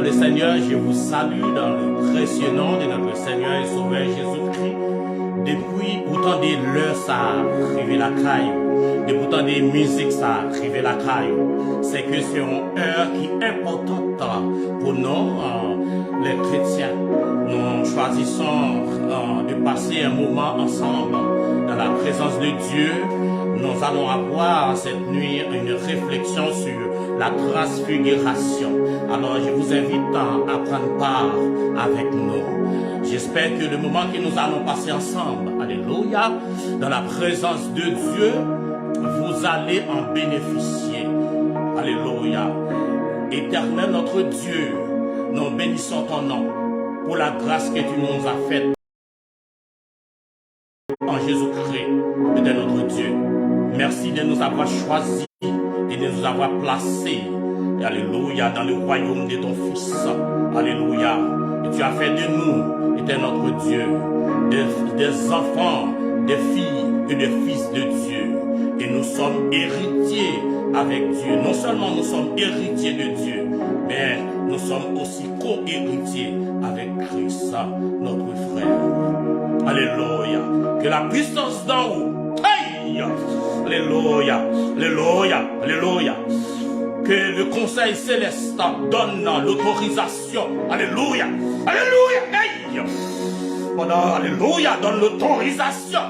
le Seigneur, je vous salue dans le précieux nom de notre Seigneur et Sauveur Jésus-Christ. Depuis pourtant des leurs ça a arrivé la caille, depuis pourtant des musiques ça a arrivé la caille, c'est que c'est une heure qui est importante pour nous, les chrétiens. Nous choisissons de passer un moment ensemble dans la présence de Dieu. Nous allons avoir cette nuit une réflexion sur la transfiguration. Alors je vous invite à prendre part avec nous. J'espère que le moment que nous allons passer ensemble, alléluia, dans la présence de Dieu, vous allez en bénéficier. Alléluia. Éternel notre Dieu, nous bénissons ton nom pour la grâce que tu nous as faite en Jésus-Christ, de notre Dieu. Merci de nous avoir choisis et de nous avoir placés, alléluia, dans le royaume de ton Fils. Alléluia. Et tu as fait de nous, éternel notre Dieu, des enfants, des filles et des fils de Dieu. Et nous sommes héritiers avec Dieu. Non seulement nous sommes héritiers de Dieu, mais nous sommes aussi co-héritiers avec Christ, notre frère. Alléluia. Que la puissance d'en haut, alléluia, alléluia, alléluia. Que le Conseil céleste donne l'autorisation. Alléluia, alléluia. Alléluia, donne l'autorisation.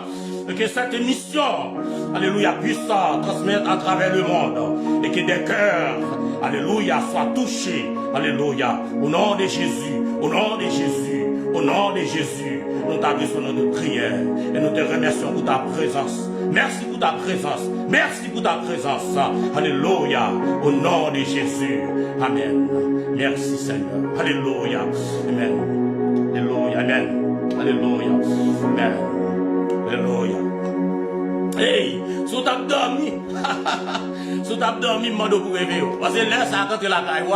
Que cette émission, alléluia, puisse transmettre à travers le monde. Et que des cœurs, alléluia, soient touchés. Alléluia. Au nom de Jésus, au nom de Jésus, au nom de Jésus. Nous t'adressons notre prière et nous te remercions pour ta présence. Merci pour ta présence. Merci pour ta présence. Alléluia. Au nom de Jésus. Amen. Merci Seigneur. Alléluia. Amen. Alléluia. Amen. Alléluia. Amen. Alléluia. Hey, sous ta dormi. Sous ta dormi, mando pour rêver. Parce que là, ça a rentré la caille.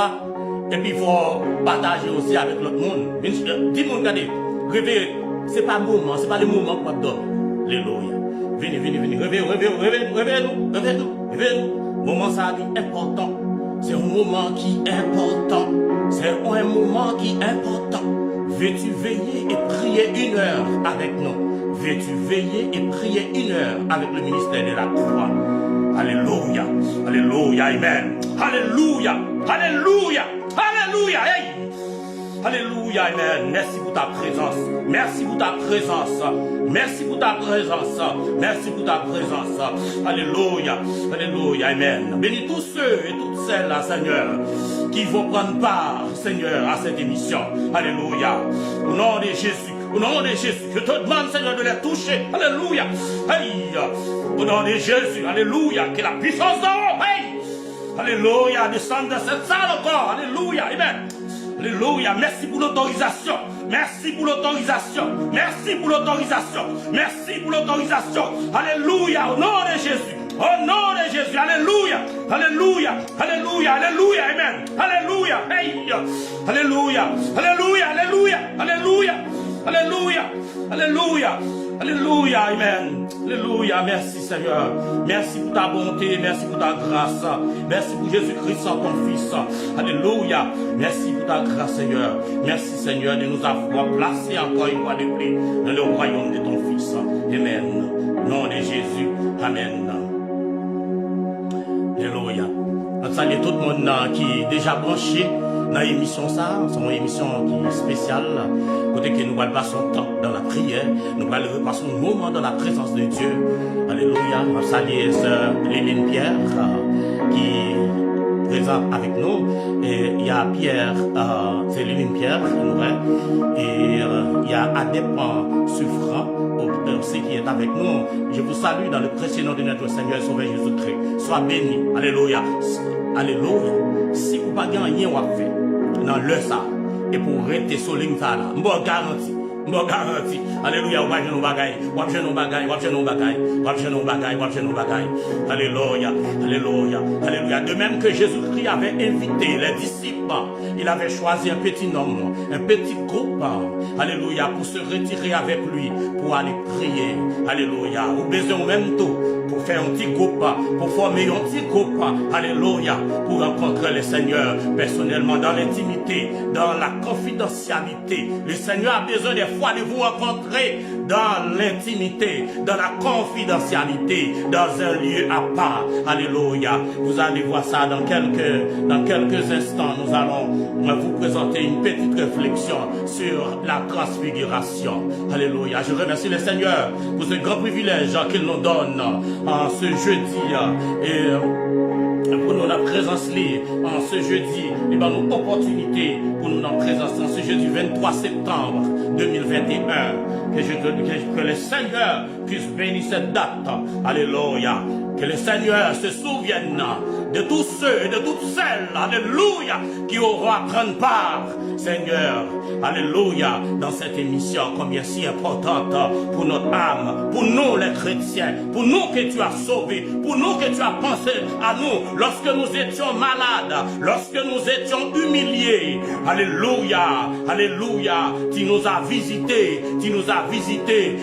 Et puis il faut partager aussi avec l'autre monde. Dis-moi, regardez, rêver. C'est pas le moment, c'est pas le moment pour dormir. Alléluia. Venez, réveillez-nous. Moment ça est important. C'est un moment qui est important. C'est un moment qui est important. Veux-tu veiller et prier 1 heure avec nous? Veux-tu veiller et prier 1 heure avec le ministère de la croix? Alléluia. Alléluia. Amen. Alléluia. Alléluia. Alléluia. Hey. Alléluia, amen. Merci pour ta présence. Merci pour ta présence. Merci pour ta présence. Merci pour ta présence. Alléluia. Alléluia, amen. Bénis tous ceux et toutes celles, Seigneur, qui vont prendre part, Seigneur, à cette émission. Alléluia. Au nom de Jésus. Au nom de Jésus. Je te demande, Seigneur, de les toucher. Alléluia. Hey. Au nom de Jésus. Alléluia. Que la puissance d'en haut. Hey. Alléluia. Descende dans cette salle encore. Alléluia. Amen. Alléluia, merci pour l'autorisation. Merci pour l'autorisation. Merci pour l'autorisation. Merci pour l'autorisation. Alléluia, au nom de Jésus. Au nom de Jésus, alléluia. Alléluia, alléluia, alléluia, amen. Alléluia, hey. Alléluia, alléluia, alléluia, alléluia. Alléluia, alléluia. Alléluia, amen. Alléluia, merci Seigneur. Merci pour ta bonté, merci pour ta grâce. Merci pour Jésus-Christ, ton Fils. Alléluia. Merci pour ta grâce, Seigneur. Merci Seigneur de nous avoir placés encore une fois de plus dans le royaume de ton Fils. Amen. Au nom de Jésus. Amen. Alléluia. On salue tout le monde qui est déjà branché dans l'émission ça, c'est une émission qui est spéciale, côté que nous allons passer son temps dans la prière, nous allons passer un moment dans la présence de Dieu. Alléluia. On salue sœur Léline Pierre qui est présente avec nous. Et il y a Pierre, c'est Léline Pierre, et il y a Adep Souffrant aussi qui est avec nous. Je vous salue dans le précieux nom de notre Seigneur et Sauveur Jésus-Christ. Sois béni. Alléluia. Alléluia. Si vous n'avez pas gagné, on va faire dans le ça. Et pour rester sur l'île, je vous garantis, Bon garanti. Alléluia, on va nous bagaille. On va nous bagaille, on va nous bagaille. On va nous bagaille, on va nous bagaille. Alléluia, alléluia, alléluia. De même que Jésus-Christ avait invité les disciples, il avait choisi un petit nombre, un petit groupe. Alléluia, pour se retirer avec lui, pour aller prier. Alléluia. Ou besoin même tout pour faire un petit groupe, pour former un petit groupe. Alléluia, pour rencontrer le Seigneur personnellement dans l'intimité, dans la confidentialité. Le Seigneur a besoin des fois de vous rencontrer dans l'intimité, dans la confidentialité, dans un lieu à part. Alléluia. Vous allez voir ça dans quelques instants. Nous allons vous présenter une petite réflexion sur la transfiguration. Alléluia. Je remercie le Seigneur pour ce grand privilège qu'il nous donne en ce jeudi et pour nous la présence en ce jeudi, et ben nos opportunités pour nous en présence en ce jeudi 23 septembre 2021. Que le Seigneur puisse bénir cette date. Alléluia. Que le Seigneur se souvienne de tous ceux et de toutes celles, alléluia, qui auront à prendre part, Seigneur, alléluia, dans cette émission combien si importante pour notre âme, pour nous les chrétiens, pour nous que tu as sauvés, pour nous que tu as pensé à nous lorsque nous étions malades, lorsque nous étions humiliés. Alléluia, alléluia, tu nous as visités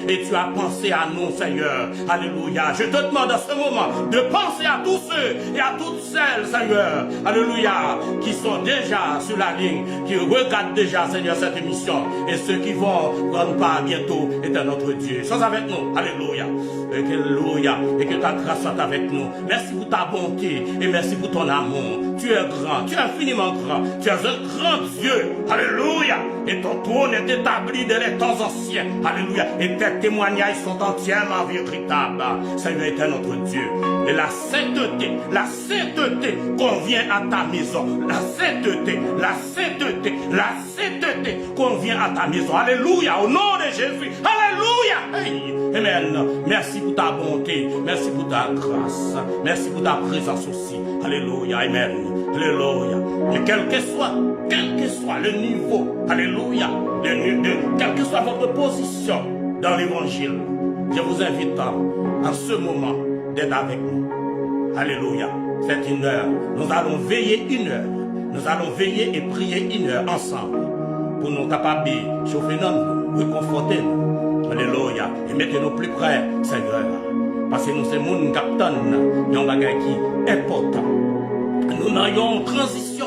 et tu as pensé à nous, Seigneur. Alléluia. Je te demande à ce moment de penser à tous ceux et à toutes celles, Seigneur, alléluia, qui sont déjà sur la ligne, qui regardent déjà, Seigneur, cette émission, et ceux qui vont prendre part bientôt est un notre Dieu. Sois avec nous, alléluia, alléluia, et que ta grâce soit avec nous. Merci pour ta bonté et merci pour ton amour. Tu es grand, tu es infiniment grand, tu es un grand Dieu, alléluia, et ton trône est établi dès les temps anciens, alléluia, et tes témoignages sont entièrement véritables. Seigneur est notre Dieu. Et la sainteté convient à ta maison. La sainteté convient à ta maison. Alléluia, au nom de Jésus. Alléluia. Hey. Amen. Merci pour ta bonté. Merci pour ta grâce. Merci pour ta présence aussi. Alléluia. Amen. Alléluia. Et quel que soit le niveau, alléluia, quelle que soit votre position dans l'évangile, je vous invite en ce moment d'être avec nous. Alléluia. C'est une heure. Nous allons veiller une heure. Nous allons veiller et prier une heure ensemble pour nous capables de chauffer nous, réconforter nous. Alléluia. Et mettez-nous plus près, Seigneur. Parce que nous sommes mon capitaine. Il y a un bagage qui est important. Nous avons une transition.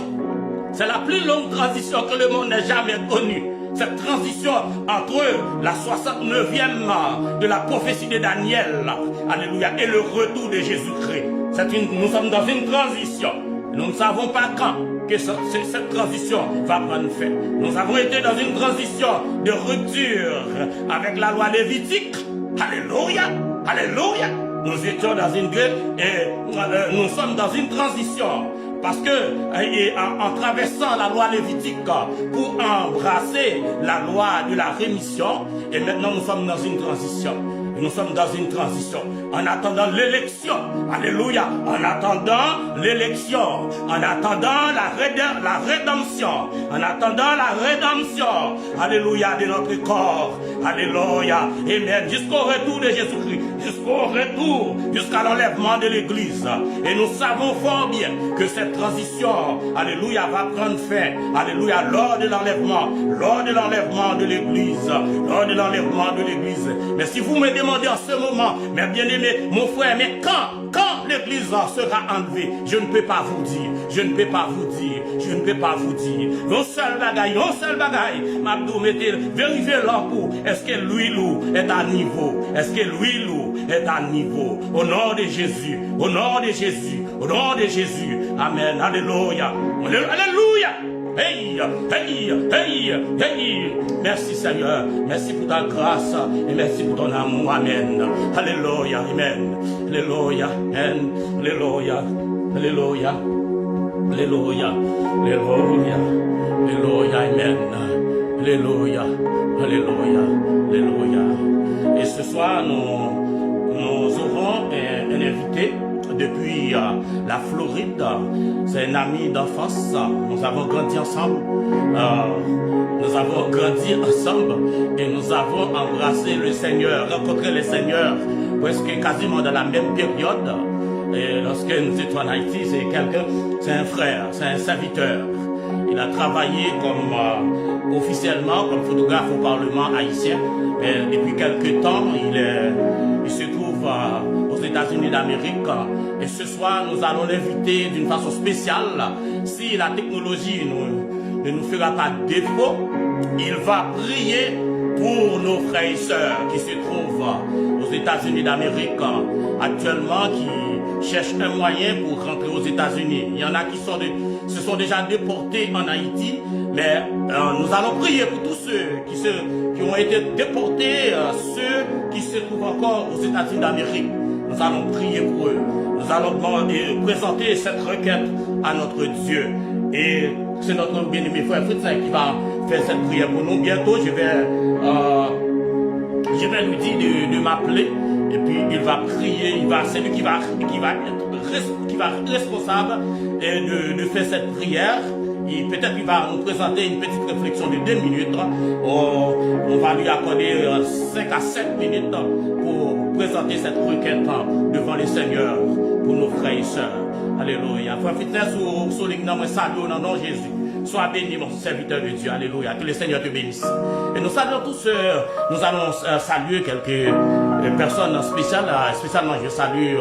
C'est la plus longue transition que le monde n'ait jamais connue. Cette transition entre la 69e de la prophétie de Daniel, alléluia, et le retour de Jésus-Christ. Nous sommes dans une transition. Nous ne savons pas quand que cette transition va prendre fin. Nous avons été dans une transition de rupture avec la loi lévitique. Alléluia, alléluia. Nous étions dans une nous sommes dans une transition. Parce que, en traversant la loi lévitique pour embrasser la loi de la rémission, et maintenant nous sommes dans une transition. Nous sommes dans une transition. En attendant l'élection. Alléluia. En attendant l'élection. En attendant la rédemption. En attendant la rédemption. Alléluia de notre corps. Alléluia. Amen. Jusqu'au retour de Jésus-Christ. Jusqu'au retour. Jusqu'à l'enlèvement de l'Église. Et nous savons fort bien que cette transition, alléluia, va prendre fin. Alléluia. Lors de l'enlèvement. Lors de l'enlèvement de l'Église. Lors de l'enlèvement de l'Église. Mais si vous me demandez en ce moment, mes bien-aimés, mon frère, mais quand l'église sera enlevée, je ne peux pas vous dire, je ne peux pas vous dire, je ne peux pas vous dire. Non seul bagaille, Mabdou mettez, vérifiez l'encours, est-ce que l'huile est à niveau, est-ce que l'huile est à niveau, au nom de Jésus, au nom de Jésus, au nom de Jésus, amen, alléluia, alléluia. Hey, hey, hey, hey. Merci Seigneur, merci pour ta grâce et merci pour ton amour, amen. Alléluia, amen. Alléluia, amen. Alléluia, alléluia, alléluia, alléluia, alléluia, amen. Alléluia, alléluia, alléluia. Et ce soir, nous aurons un invité depuis la Floride. C'est un ami d'enfance. Nous avons grandi ensemble. Nous avons grandi grandi ensemble et nous avons embrassé le Seigneur, rencontré le Seigneur presque quasiment dans la même période. Et lorsque nous étions en Haïti, c'est un frère, c'est un serviteur. Il a travaillé comme officiellement comme photographe au Parlement haïtien. Mais depuis quelques temps, il se trouve aux États-Unis d'Amérique. Et ce soir, nous allons l'inviter d'une façon spéciale. Si la technologie ne nous fera pas défaut, il va prier pour nos frères et sœurs qui se trouvent aux États-Unis d'Amérique actuellement, qui cherchent un moyen pour rentrer aux États-Unis. Il y en a qui se sont déjà déportés en Haïti, mais nous allons prier pour tous ceux qui ont été déportés, ceux qui se trouvent encore aux États-Unis d'Amérique. Nous allons prier pour eux. Nous allons présenter cette requête à notre Dieu. Et c'est notre bien-aimé frère Fritz qui va faire cette prière pour nous. Bientôt, je vais lui dire de m'appeler. Et puis, il va prier. C'est lui qui va être responsable de faire cette prière. Et peut-être qu'il va nous présenter une petite réflexion de 2 minutes. On va lui accorder 5 à 7 minutes pour présenter cette requête devant le Seigneur pour nos frères et sœurs. Alléluia. Frère Fitness, sur les noms, salut au nom de Jésus. Sois béni, mon serviteur de Dieu. Alléluia. Que le Seigneur te bénisse. Et nous saluons tous, nous allons saluer quelques personnes spéciales. Spécialement, je salue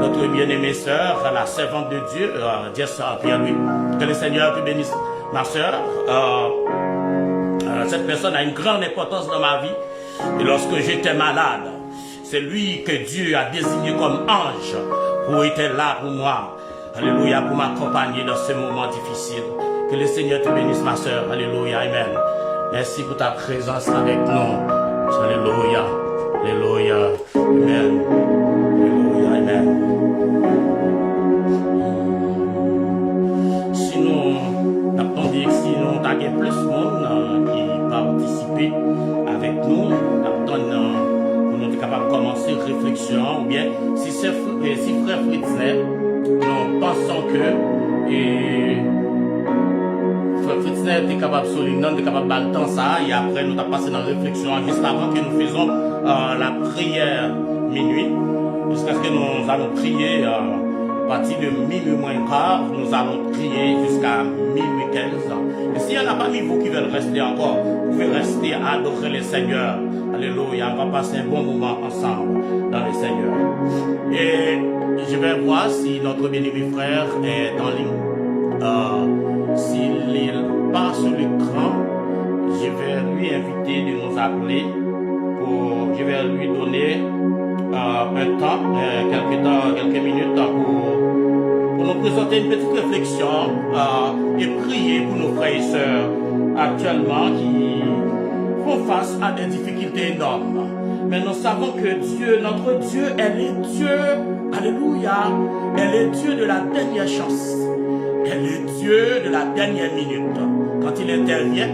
notre bien-aimée sœur, la servante de Dieu, Jess Pierre-Louis. Que le Seigneur te bénisse, ma sœur. Cette personne a une grande importance dans ma vie. Et lorsque j'étais malade, c'est lui que Dieu a désigné comme ange pour être là pour moi. Alléluia, pour m'accompagner dans ce moment difficile. Que le Seigneur te bénisse, ma sœur. Alléluia, amen. Merci pour ta présence avec nous. Alléluia, alléluia, amen. Alléluia, amen. Sinon, nous avons plus de monde qui participent avec nous. Pour nous être capables de commencer une réflexion. Ou bien, si frère Fritzner, nous pensons que frère Fritzner est capable de souligner, est capable de battre le temps ça, et après nous avons passé dans la réflexion juste avant que nous faisons la prière minuit, jusqu'à ce que nous allons prier à partir de minuit moins quart, nous allons prier jusqu'à minuit 15. Et s'il y en a parmi vous qui veulent rester encore, vous pouvez rester à adorer le Seigneur. Alléluia, on va passer un bon moment ensemble dans le Seigneur. Et je vais voir si notre bien-aimé frère est en ligne. S'il part sur l'écran, je vais lui inviter de nous appeler. Je vais lui donner un temps, quelques minutes pour nous présenter une petite réflexion et prier pour nos frères et sœurs actuellement qui font face à des difficultés énormes. Mais nous savons que Dieu, notre Dieu, elle est Dieu, alléluia, elle est Dieu de la dernière chance. Elle est Dieu de la dernière minute. Quand il intervient,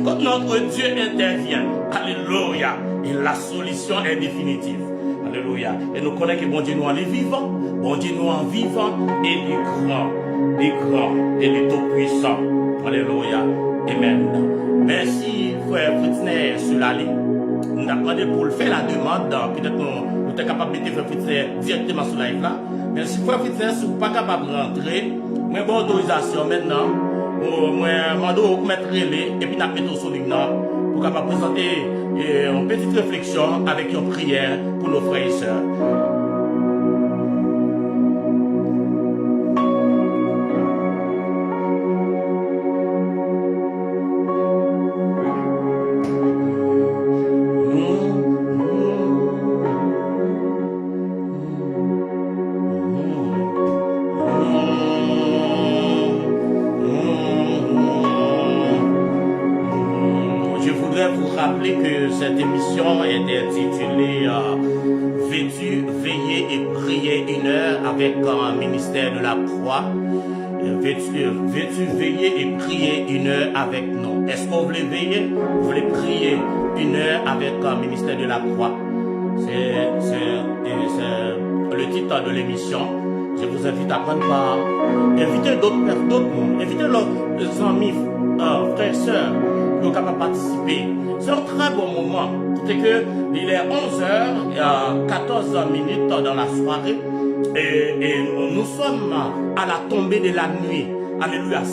quand notre Dieu intervient, alléluia, et la solution est définitive. Alléluia. Et nous connaissons que bon Dieu nous en est vivant, bon Dieu nous en vivant, et des grands, et des tout-puissants. Alléluia. Amen. Merci, frère Fritzner, sur la ligne. Nous avons demandé pour le faire la demande. Peut-être que nous sommes capables de mettre frère Fritzner directement sur la ligne là. Mais si frère Fritzner, si vous n'êtes pas capable de rentrer, moi, bonne autorisation maintenant. Moi, je vais mettre relais et puis nous mettons sur ligne pour capable présenter une petite réflexion avec une prière pour nos frères et sœurs. Que cette émission est intitulée Veux-tu veiller et prier 1 heure avec un ministère de la croix? Veux-tu veiller et prier 1 heure avec nous? Est-ce qu'on voulait veiller? Vous voulez prier 1 heure avec un ministère de la croix? C'est le titre de l'émission. Je vous invite à prendre part. Invitez d'autres, invitez leurs amis, frères, sœurs, nous capables de participer. C'est un très bon moment. C'est que il est 11h, 14 minutes dans la soirée et nous sommes à la tombée de la nuit. Alléluia.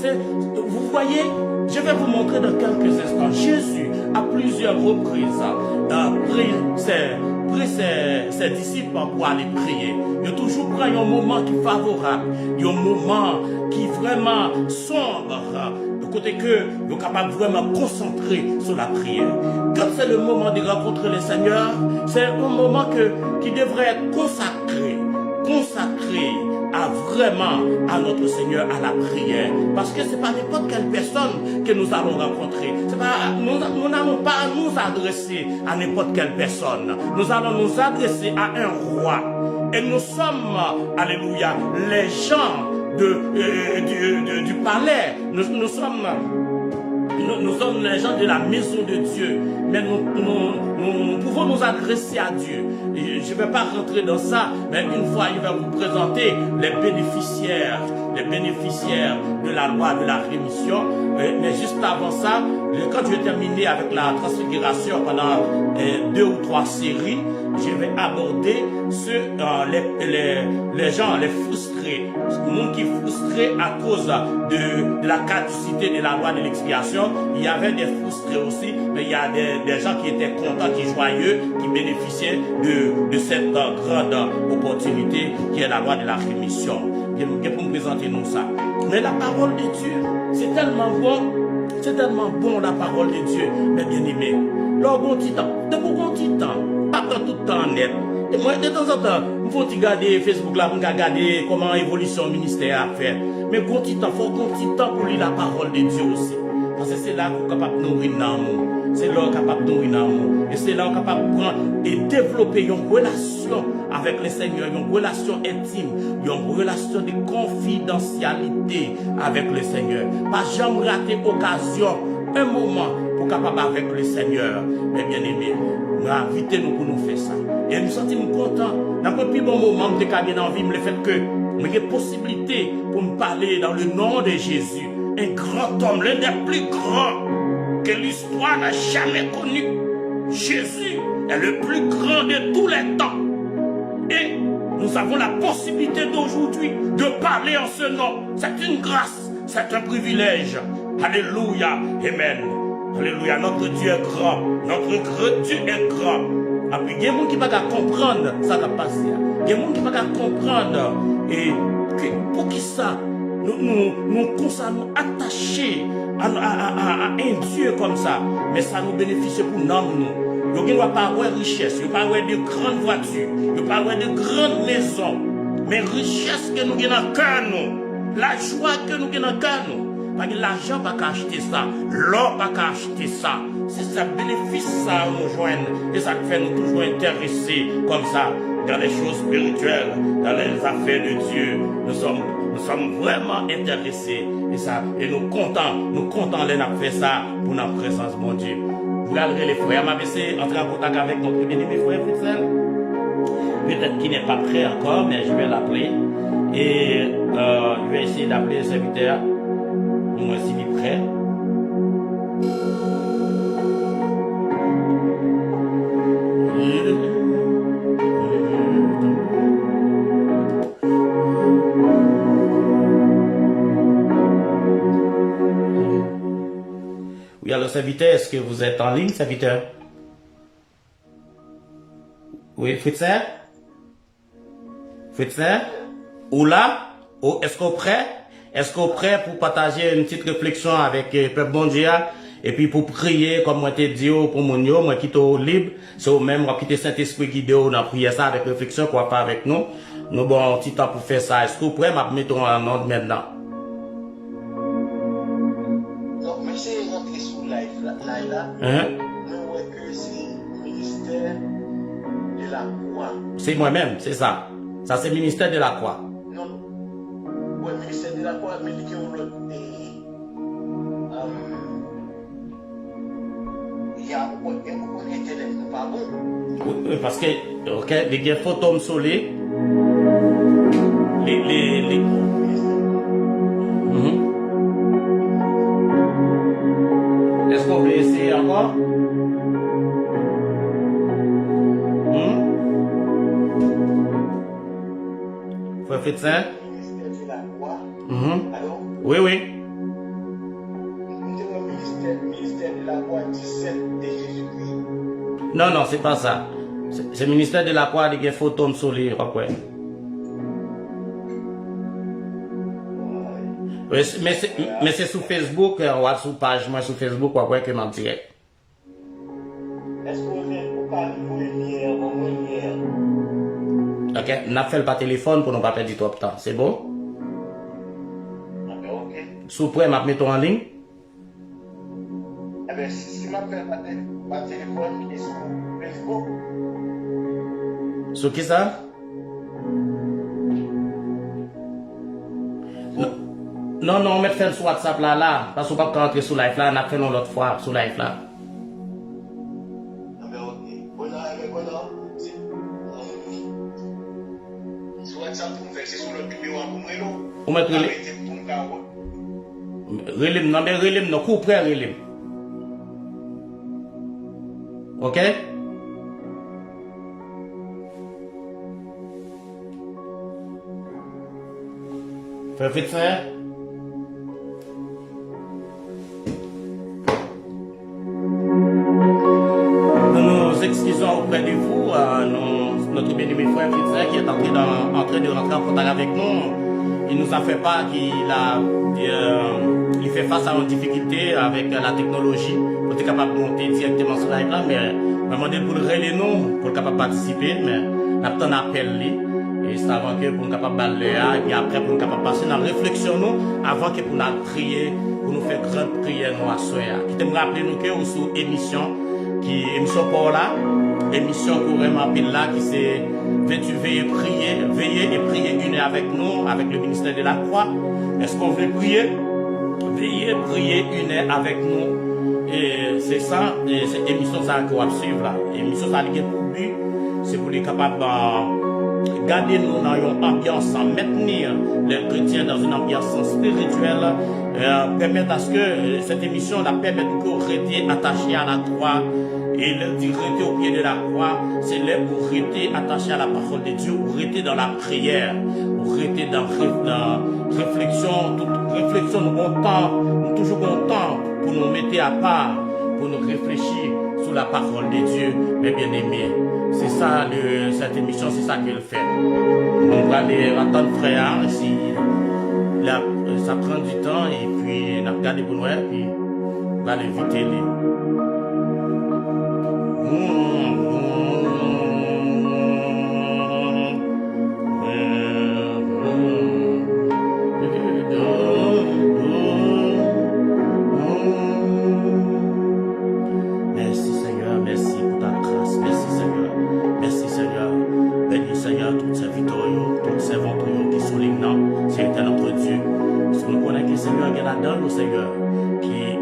Vous voyez, je vais vous montrer dans quelques instants. Jésus, à plusieurs reprises, pris ses disciples pour aller prier. Il a toujours pris un moment qui est favorable, un moment qui est vraiment sombre, de côté que nous sommes capables de vraiment concentrer sur la prière. Quand c'est le moment de rencontrer le Seigneur, c'est un moment qui devrait être consacré à vraiment à notre Seigneur, à la prière. Parce que ce n'est pas n'importe quelle personne que nous allons rencontrer. Nous n'allons pas nous adresser à n'importe quelle personne. Nous allons nous adresser à un roi. Et nous sommes, alléluia, les gens du palais. Nous sommes les gens de la maison de Dieu, mais nous pouvons nous adresser à Dieu. Je ne vais pas rentrer dans ça, mais une fois, il va vous présenter les bénéficiaires de la loi de la rémission. Mais juste avant ça, quand je vais terminer avec la transfiguration pendant 2 ou 3 séries, je vais aborder les gens, les frustrés, le monde qui est frustré à cause de la caducité de la loi de l'expiation. Il y avait des frustrés aussi, mais il y a des gens qui étaient contents, qui joyeux, qui bénéficiaient de cette grande opportunité qui est la loi de la rémission. Je vais vous présenter nous ça. Mais la parole de Dieu, c'est tellement bon la parole de Dieu, mes bien-aimés. Lors bon petit temps, de bon petit temps, pas tout le temps net. Et moi, de temps en temps, il faut regarder Facebook là, pour regarder comment l'évolution ministère a fait. Mais bon petit temps, il faut bon petit temps pour lire la parole de Dieu aussi. Parce que c'est là qu'on est capable de nourrir l'amour. C'est là qu'on est capable de nourrir l'amour. Et c'est là qu'on est capable de prendre et développer une relation avec le Seigneur, une relation intime, une relation de confidentialité avec le Seigneur. Pas jamais rater occasion, un moment pour capable avec le Seigneur. Mais bien aimé, nous invitons nous pour nous faire ça. Et nous sentons contents. Dans le plus bon moment, nous avons envie, le fait que nous avons possibilité pour nous parler dans le nom de Jésus. Un grand homme, l'un des plus grands que l'histoire n'a jamais connu. Jésus est le plus grand de tous les temps. Et nous avons la possibilité d'aujourd'hui de parler en ce nom. C'est une grâce, c'est un privilège. Alléluia, amen. Alléluia, notre Dieu est grand. Notre Dieu est grand. Et puis, il y a des gens qui ne peuvent pas comprendre ça qui passe. Il y a des gens qui ne peuvent pas comprendre. Et pour qui ça? Nous sommes attachés à un Dieu comme ça. Mais ça nous bénéficie pour nous. Nous n'avons pas de richesse, nous n'avons pas de grandes voitures, nous n'avons pas de grandes maisons. Mais richesse que nous avons dans le cœur, la joie que nous avons dans le cœur. Parce que l'argent n'a pas acheter ça, l'or n'a pas acheter ça. C'est ça bénéfice ça nous joindre. Et ça fait nous toujours intéressés comme ça dans les choses spirituelles, dans les affaires de Dieu. Nous sommes vraiment intéressés. Et nous comptons les n'a fait ça pour notre présence, mon Dieu. Vous regardez les frères, m'a baissé, entrer en contact avec notre bien-aimé frère Fritzel. Peut-être qu'il n'est pas prêt encore, mais je vais l'appeler. Et je vais essayer d'appeler le serviteur. Moi, s'il est prêt. Oui, alors, serviteur, est-ce que vous êtes en ligne, serviteur? Oui, Fritzer? Fritzer? Oula? Oh, est-ce qu'on est prêt? Est-ce qu'on est prêt pour partager une petite réflexion avec le peuple bon Dieu? Et puis pour prier, comme moi t'ai dit, pour mon yo, moi qui t'ai libre, c'est au même, moi qui t'ai Saint-Esprit guidé, on a prié ça avec réflexion, qu'on va faire avec nous. Nous, bon, un petit temps pour faire ça. Est-ce que vous pouvez mettre en ordre maintenant? Donc, mais c'est rentré sous live là. Nous voyons que c'est le ministère de la Croix. C'est moi-même, c'est ça. Ça, c'est le ministère de la Croix. Non, oui, le ministère de la Croix, mais qui ont l'autre pays. Il y a un internet, pas bon. Oui, parce que, ok, les photos soleil, Est-ce qu'on veut encore? Frère Fédecin? Ministère de la Croix. Alors? Oui, oui. Ministère de la Croix 17 de Jésus-Christ. Non, non, c'est pas ça. C'est le ministère de la Croix qui a photo sur les ouais. Oui, mais c'est sur Facebook, ou sur page, moi sur Facebook, ouais, que m'en direct. Est-ce que vous parlez hier? Ok, n'a fait pas téléphone pour ne pas perdre trop de temps. C'est bon? Ok. Sous prêt, m'a mis en ligne? Eh bien, si m'a fait pas téléphone et sur Facebook. Sur qui ça? Non, non, on met faire sur WhatsApp là, parce qu'on ne peut pas rentrer sur live là, on a fait l'autre fois sur live là. Ah ben ok. Sur WhatsApp, pour faire, c'est sur le numéro pour moi, non? On met relim, non, mais relim, non, coup près relim. Ok? Fais vite ça. Nous excusons auprès de vous, notre bien-aimé frère Fédecin qui est en train de rentrer en contact avec nous. Il nous a fait part qu'il fait face à une difficulté avec la technologie pour être capable de monter directement sur live là, mais on a demandé pour le relayer nous, pour être capable de participer, mais on a un appel et c'est avant que pour être capable de balayer et puis après pour être capable de passer dans la réflexion nous, avant que pour nous prier, pour nous faire grande prière nous à soir. Qui te me rappeler nous que sous émission pour là, émission qu'on vraiment là qui c'est veux-tu veiller et prier une heure avec nous, avec le ministère de la Croix. Est-ce qu'on veut prier? Veiller, prier une heure avec nous. Et c'est ça, et cette émission ça qu'on va suivre là. L'émission ça a pour but, c'est pour les capables de garder nous dans une ambiance, maintenir les chrétiens dans une ambiance spirituelle, permettre à ce que cette émission la permette de rester attaché à la croix. Et le dire rester au pied de la croix, c'est là pour rester attaché à la parole de Dieu, pour rester dans la prière, pour rester dans réflexion, toute réflexion, nous toujours contents pour nous mettre à part, pour nous réfléchir sur la parole de Dieu, mes bien-aimés. C'est ça, cette émission, c'est ça qu'elle fait. On va aller attendre frère, si ça prend du temps, et puis on a regardé pour nous, et puis on va l'inviter les. Merci Seigneur, merci pour ta grâce, merci Seigneur, merci Seigneur, bénis Seigneur toutes ces victoires, toutes ces ventes qui sont les noms, c'est notre Dieu. Si nous connaissons que Seigneur, il y a là-dedans, nous Seigneur,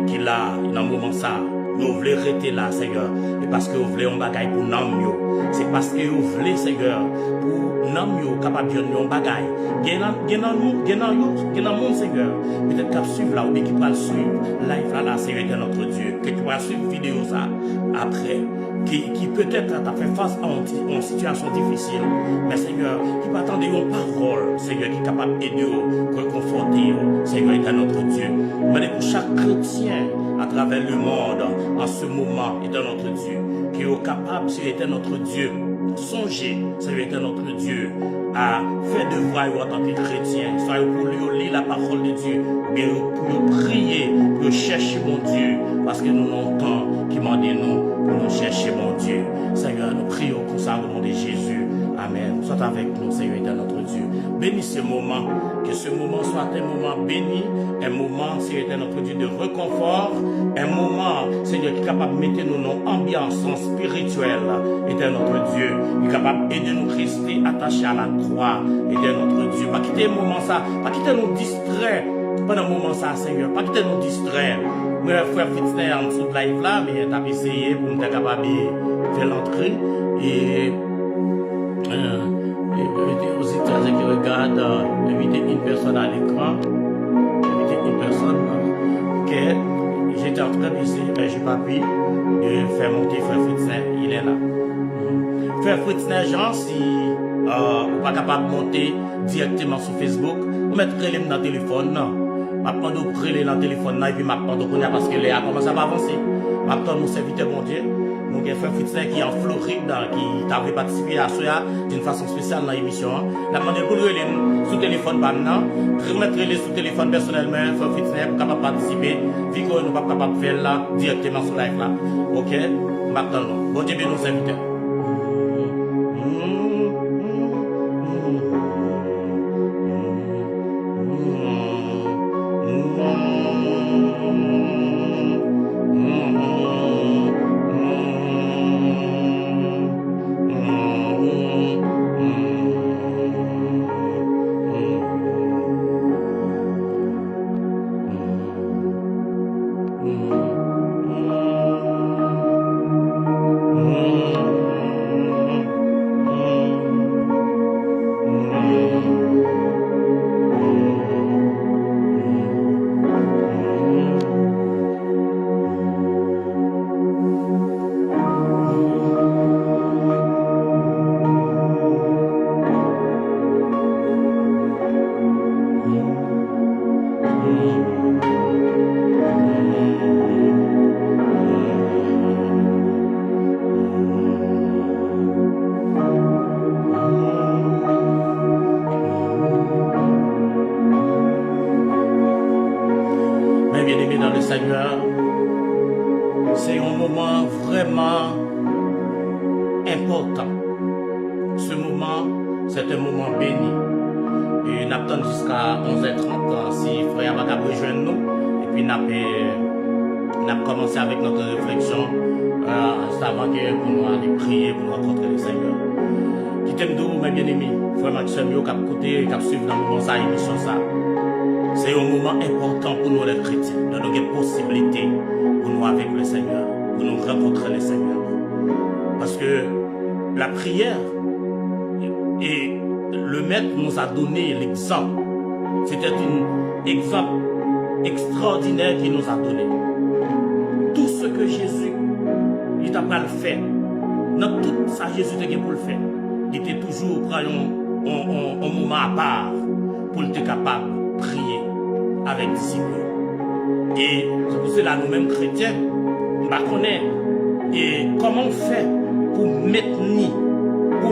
qui là, dans le moment ça. Nous voulons rester là, Seigneur. Et parce que vous voulez un bagaille pour nous. C'est parce que vous voulez, Seigneur, pour nous, capable de faire un bagaille. Il y a un monde, Seigneur. Peut-être qu'il va suivre là, ou bien qu'il va suivre live là, Seigneur, de notre Dieu. Que tu vas suivre vidéo ça après. Qui peut-être t'a fait face à une situation difficile. Mais Seigneur, qui va attendre une parole, Seigneur, qui est capable d'aider, de réconforter, Seigneur, est notre Dieu. Mais pour chaque chrétien, à travers le monde, en ce moment, est notre Dieu, qui est capable, s'il était notre Dieu, songez, s'il était notre Dieu, à faire devoir en tant que chrétien, soit pour lui lire la parole de Dieu, bien pour prier, pour chercher mon Dieu, parce que nous n'avons tant qui m'a dit nous, pour nous chercher mon Dieu. Seigneur, nous prions pour ça au nom de Jésus. Amen. Sois avec nous, Seigneur, de notre Dieu. Bénis ce moment, que ce moment soit un moment béni, un moment, Seigneur, de notre Dieu, de réconfort, un moment, Seigneur, qui est capable de mettre nous dans une ambiance spirituelle, et de notre Dieu, qui est capable d'aider nous à rester attachés à la croix, et de notre Dieu. Pas quitter le moment ça, pas quitter nous distraire pendant le moment ça, Seigneur, pas quitter nous distraire. Moi, frère Fédecin, en dessous de live là, mais t'as essayé pour nous être capable de faire l'entrée, et aux étrangers qui regardent, inviter une personne à l'écran, inviter une personne, ok, j'étais en train d'essayer, mais je n'ai pas pu de faire monter Frère Fritzner. Il est là. Frère Fritzner, Jean, si vous n'êtes pas capable de monter directement sur Facebook, vous mettez les dans le téléphone. Maintenant, vous prenez dans le téléphone et puis maintenant, vous connaissez parce que les a commencé à avancer. Maintenant, nous serviteurs, bon Dieu. Donc, il y a Frère Fritzner qui est en Floride, qui avait participé à cela d'une façon spéciale dans l'émission. La demandé pour le sous téléphone maintenant, remettre les sous téléphone personnellement, Frère Fritzner, pour capable participer, vu que nous ne sommes pas capables de faire là, directement sur live là. Ok? Maintenant, bon Dieu, nous serviteurs. C'est un moment vraiment important. Ce moment, c'est un moment béni. Et nous attendons jusqu'à 11h30 si frère va rejoindre nous. Et puis nous avons commencé avec notre réflexion avant que nous allions prier pour nous rencontrer le Seigneur. Qui t'aime d'où, mes bien-aimés, frère Maxime, qui a écouté, qui a suivi dans le moment ça, émission ça. C'est un moment important pour nous les chrétiens, de nous avoir possibilité pour nous avec le Seigneur, pour nous rencontrer le Seigneur. Parce que la prière, et le Maître nous a donné l'exemple. C'était un exemple extraordinaire qu'il nous a donné. Tout ce que Jésus, il t'a pas le fait. Dans tout ça, Jésus était pour le faire. Il était toujours prêt un moment à part pour être capable de prier avec discipline. Et c'est pour cela nous-mêmes chrétiens, nous connaissons et comment on fait pour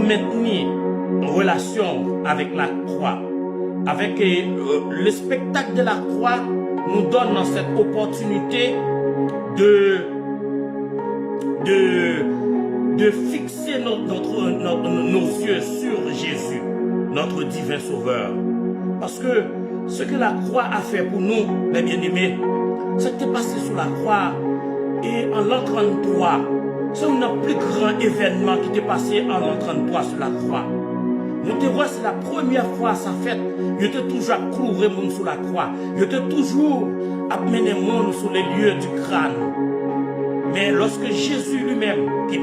maintenir une relation avec la croix. Avec le spectacle de la croix nous donne cette opportunité de fixer nos yeux sur Jésus, notre divin sauveur. Parce que ce que la croix a fait pour nous, mes bien-aimés, c'était passé sur la croix et en l'an 33, c'est un plus grand événement qui était passé en l'an 33 sur la croix. Nous te voyons, c'est la première fois ça fait, je te toujours cloué mon sur la croix, je te toujours amené mon sur les lieux du crâne. Mais lorsque Jésus lui-même, qui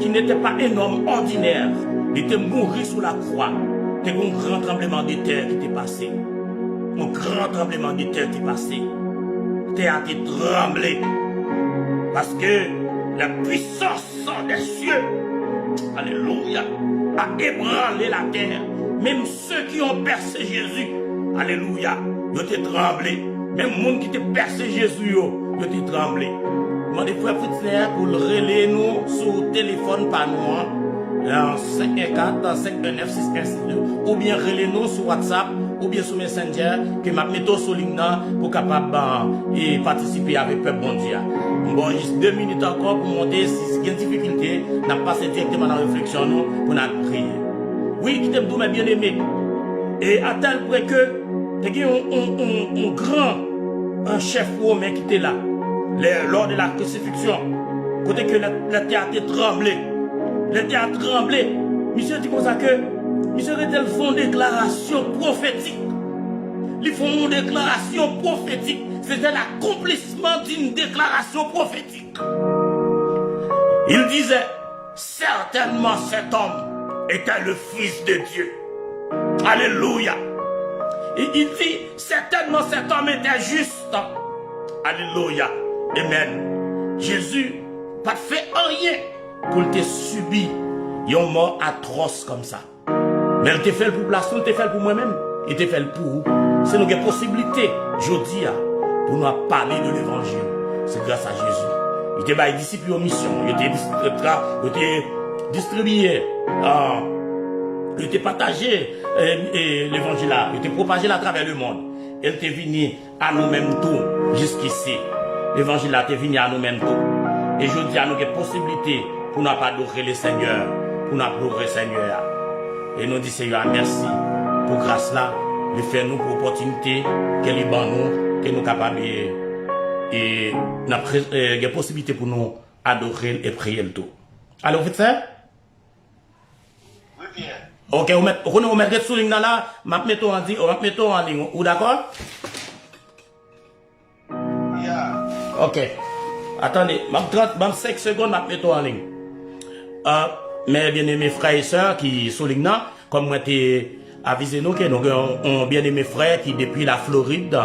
n'était pas un homme ordinaire, il était mort sur la croix, il y a un grand tremblement de terre qui était passé. Un grand tremblement de terre qui est passé. La terre a été tremblée. Parce que la puissance des cieux, alléluia, a ébranlé la terre. Même ceux qui ont percé Jésus, alléluia, ils ont été tremblés. Même les gens qui ont percé Jésus, ils ont été tremblés. Je demande frère Fritzner pour le relayer nous sur le téléphone par nous, en 514 519 615 ou bien relayer nous sur WhatsApp ou bien sur Messenger, que m'a mis sur ligne pour capable et participer avec le bon Dieu. Bon, juste 2 minutes encore pour monter. Si il y a une difficulté, n'a passé directement dans la réflexion pour nous prier. Oui, qui t'aime tout, mes bien-aimés. Et à tel point que, il y a un grand chef romain qui était là, lors de la crucifixion, côté que le théâtre est tremblé. Le théâtre tremblé. Monsieur dit comme ça que, monsieur Redel font une déclaration prophétique. Ils font une déclaration prophétique. C'était l'accomplissement d'une déclaration prophétique. Il disait, certainement cet homme était le Fils de Dieu. Alléluia. Et il dit, certainement cet homme était juste. Alléluia. Amen. Jésus pas fait rien pour te subir une mort atroce comme ça. Mais il te fait pour place, il te fait pour moi-même, il te fait pour vous. C'est une possibilité, je dis, pour nous parler de l'évangile. C'est grâce à Jésus. Il te bat les disciples en mission, il te distribué, il te partagé l'évangile là, il te propagé à travers le monde. Il te venu à nous-mêmes tout jusqu'ici. L'évangile là te venu à nous-mêmes tout. Et je dis à nous qu'il y a possibilité pour nous adorer le Seigneur, pour nous adorer le Seigneur. Et nous disons Seigneur, merci pour grâce là, de faire nous pour opportunité, qu'elle est bon nous, que nous capables et il y a possibilité pour nous adorer et prier le tout. Alors, vous faites ça? Oui, bien. Ok, on va mettre sous ligne là, on va mettre en ligne, ou d'accord? Yeah. Ok. Attendez, 5 secondes, je vais mettre en ligne. Mes bien-aimés frères et sœurs qui sont ligne là, comme moi t'ai avisé nous que nous avons bien-aimés frères qui depuis la Floride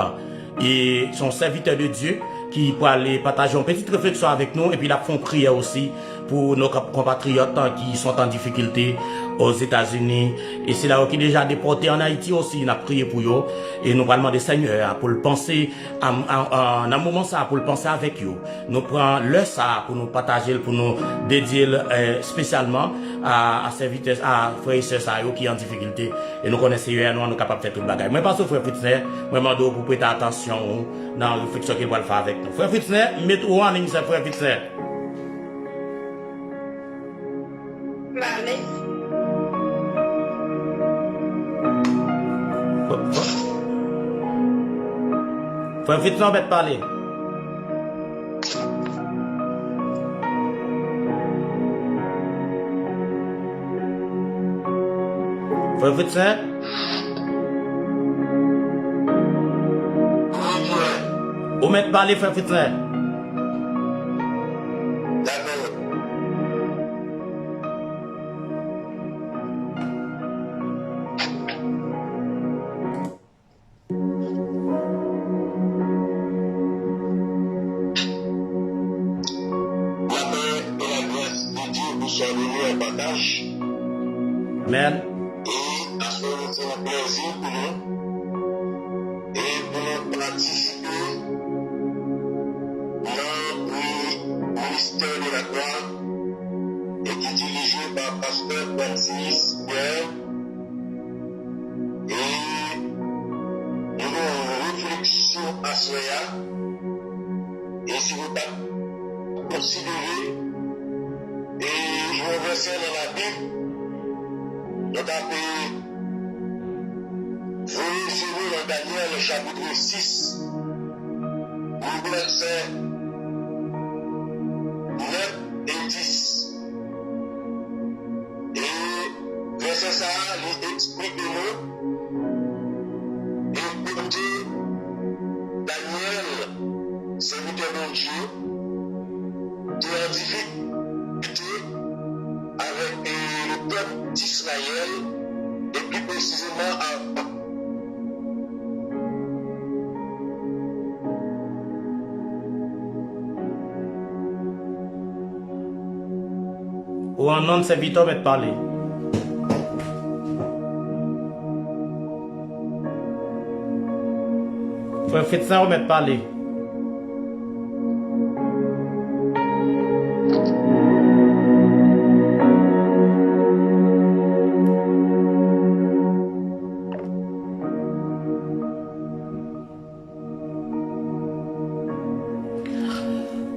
et sont serviteurs de Dieu qui pour aller partager une petite réflexion avec nous et puis la font prière aussi pour nos compatriotes qui sont en difficulté aux États-Unis et c'est là qui déjà déportés en Haïti aussi, on a prié pour eux et nous parlons des Seigneurs pour le penser en un moment ça pour le penser avec eux. Nous prenons le ça pour nous partager, pour nous dédier spécialement à serviteurs, à frères et sœurs qui sont en difficulté et nous connaissons nous sommes capables de faire tout le bagage. Mais pas ce frère Fritzner, moi je demande pour prêter attention dans la réflexion qu'il va faire avec nous. Frère Fritzner, mettez-vous en ligne, frère Fritzner. Frère Fritzner, on va te parler. Frère Fritzner? On va te parler, frère Fritzner. Amen. Et à ce moment, c'est un plaisir pour nous et pour nous participer dans le ministère de la gloire et qui est dirigé par pasteur Francis Pierre. Et nous avons une réflexion à cela. Et si vous considérez et je vais verser dans la Bible. Nous avons vérifié dans Daniel le chapitre 6, le verset 9 et 10. Et verset ça, il explique nous. Et côté Daniel, serviteur de Dieu, qui est en difficulté avec le peuple d'Israël et plus précisément à ou un nom de serviteur va te parler. Frère Fritzner va te parler.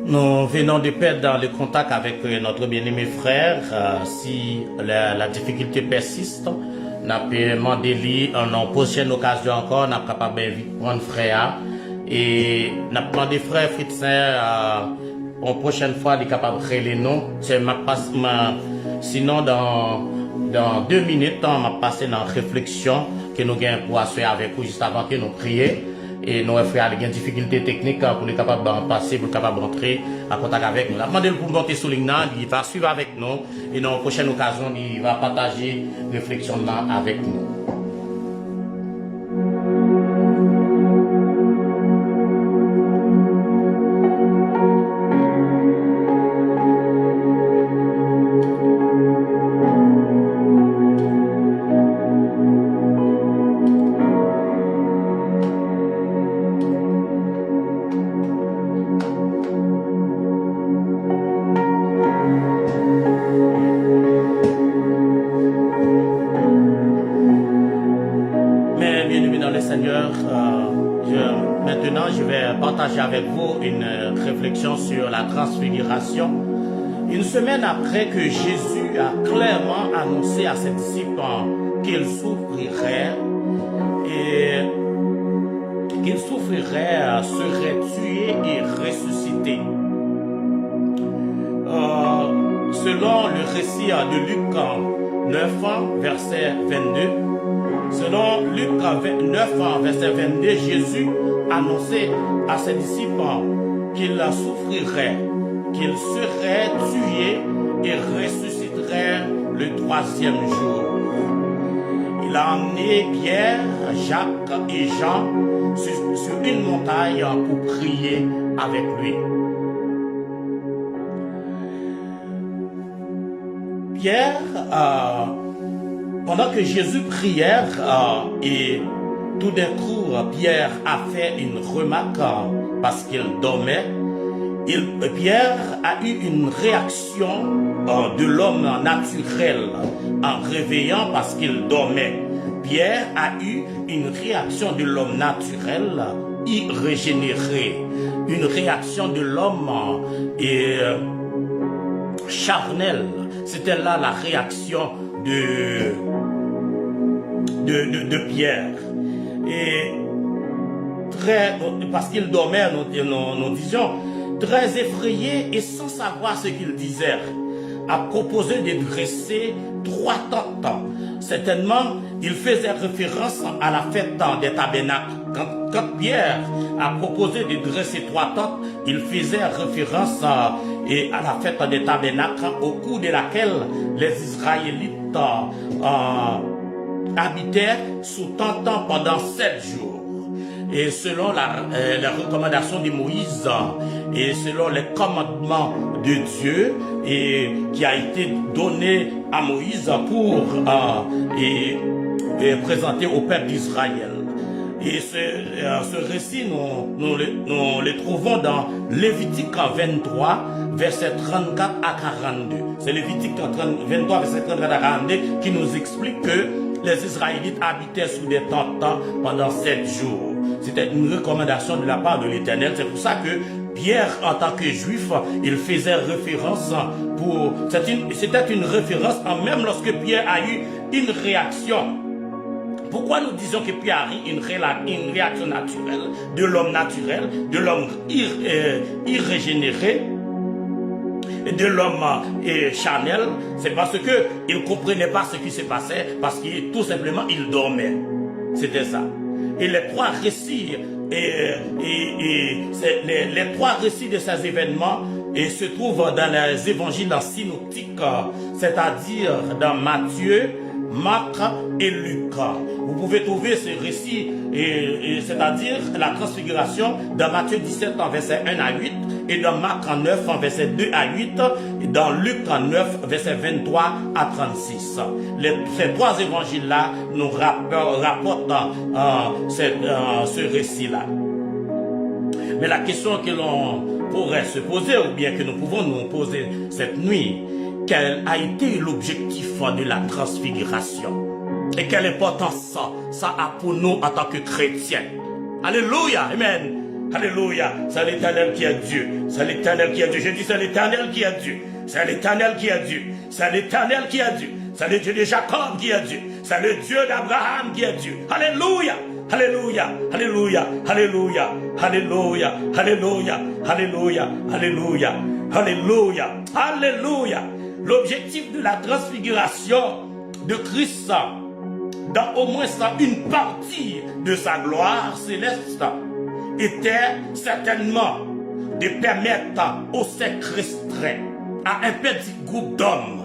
Nous venons de perdre le contact avec notre bien-aimé frère. Si la difficulté persiste, nous avons demandé en prochaine occasion encore, nous sommes capables de prendre frère. Et nous avons demandé frère Fritzner, en prochaine fois, il est capable de créer les noms. Sinon, dans 2 minutes, on va passer dans la réflexion que nous avons pour assurer avec vous juste avant que nous prions. Et nos frères ont des difficultés techniques pour être capables de passer, pour être capables d'entrer en contact avec nous. La demande pour monter sur ligne, il va suivre avec nous et dans la prochaine occasion, il va partager réflexion avec nous. partager avec vous une réflexion sur la transfiguration. Une semaine après que Jésus a clairement annoncé à ses disciples qu'il souffrirait et qu'il souffrirait, serait tué et ressuscité. Selon le récit de Luc 9, verset 22, selon Luc 9, verset 22, Jésus annonçait à ses disciples qu'il souffrirait, qu'il serait tué et ressusciterait le 3e jour. Il a emmené Pierre, Jacques et Jean sur une montagne pour prier avec lui. Pierre, pendant que Jésus priait, et tout d'un coup, Pierre a fait une remarque parce qu'il dormait. Pierre a eu une réaction de l'homme naturel en réveillant parce qu'il dormait. Pierre a eu une réaction de l'homme naturel irrégénéré, une réaction de l'homme charnel. C'était là la réaction de Pierre. Et parce qu'il dormait, nous disions, très effrayé et sans savoir ce qu'il disait, a proposé de dresser 3 tentes. Certainement, il faisait référence à la fête des tabernacles. Quand Pierre a proposé de dresser 3 tentes, il faisait référence à la fête des tabernacles, au cours de laquelle les Israélites habitaient sous tente pendant 7 jours. Et selon la recommandation de Moïse et selon les commandements de Dieu qui a été donné à Moïse pour présenter au peuple d'Israël. Et ce récit, nous le trouvons dans Lévitique 23, verset 34 à 42. C'est Lévitique 23, verset 34 à 42 qui nous explique que les Israélites habitaient sous des tentes pendant 7 jours. C'était une recommandation de la part de l'Éternel. C'est pour ça que Pierre, en tant que juif, il faisait référence c'était une référence, même lorsque Pierre a eu une réaction. Pourquoi nous disons que Pierre a eu une réaction naturelle, de l'homme naturel, de l'homme irrégénéré, de l'homme charnel? C'est parce que il ne comprenait pas ce qui se passait, parce que tout simplement il dormait. C'était ça. Et les 3 récits, les 3 récits de ces événements se trouvent dans les évangiles synoptiques, c'est-à-dire dans Matthieu, Marc et Luc. Vous pouvez trouver ce récit, c'est-à-dire la transfiguration, dans Matthieu 17, verset 1 à 8, et dans Marc 9, verset 2 à 8, et dans Luc 9, verset 23 à 36. Ces 3 évangiles-là nous rapportent ce récit-là. Mais la question que l'on pourrait se poser, ou bien que nous pouvons nous poser cette nuit, quel a été l'objectif de la transfiguration? Et quelle importance ça a pour nous en tant que chrétiens? Alléluia, amen. Alléluia, c'est l'Éternel qui est Dieu. C'est l'Éternel qui est Dieu. Je dis c'est l'Éternel qui est Dieu. C'est l'Éternel qui est Dieu. C'est l'Éternel qui est Dieu. C'est le Dieu de Jacob qui est Dieu. C'est le Dieu d'Abraham qui est Dieu. Alléluia. Alléluia, alléluia, alléluia, alléluia, alléluia, alléluia, alléluia, alléluia, alléluia. L'objectif de la transfiguration de Christ, dans au moins une partie de sa gloire céleste, était certainement de permettre aux sectes restreints, à un petit groupe d'hommes,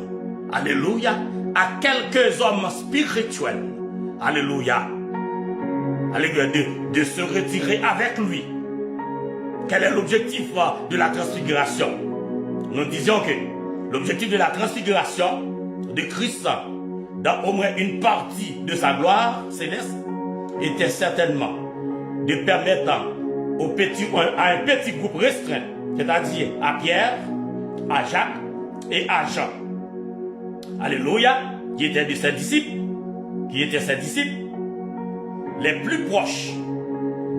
alléluia, à quelques hommes spirituels, alléluia, alléluia, de se retirer avec lui. Quel est l'objectif de la transfiguration? Nous disions que l'objectif de la transfiguration de Christ, dans au moins une partie de sa gloire céleste, était certainement de permettre à un petit groupe restreint, c'est-à-dire à Pierre, à Jacques et à Jean, alléluia, qui étaient ses disciples, les plus proches,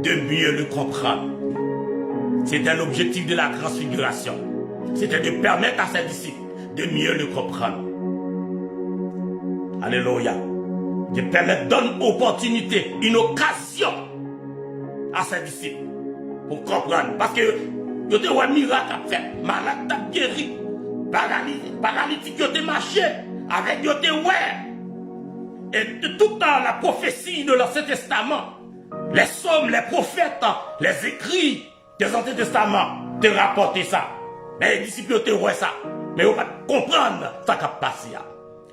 de mieux le comprendre. C'était l'objectif de la transfiguration. C'était de permettre à ses disciples de mieux le comprendre. Alléluia. De permettre, donne opportunité, une occasion à ses disciples pour comprendre. Parce que il y a un miracle à faire. Malade t'a guéri. Paralytique qui a marché. Avec yo te ouais. Et tout dans la prophétie de l'Ancien Testament, les psaumes, les prophètes, les écrits des Anciens Testaments te rapportent ça. Mais les disciples te ouais ça. Mais on va comprendre ça qui a passé.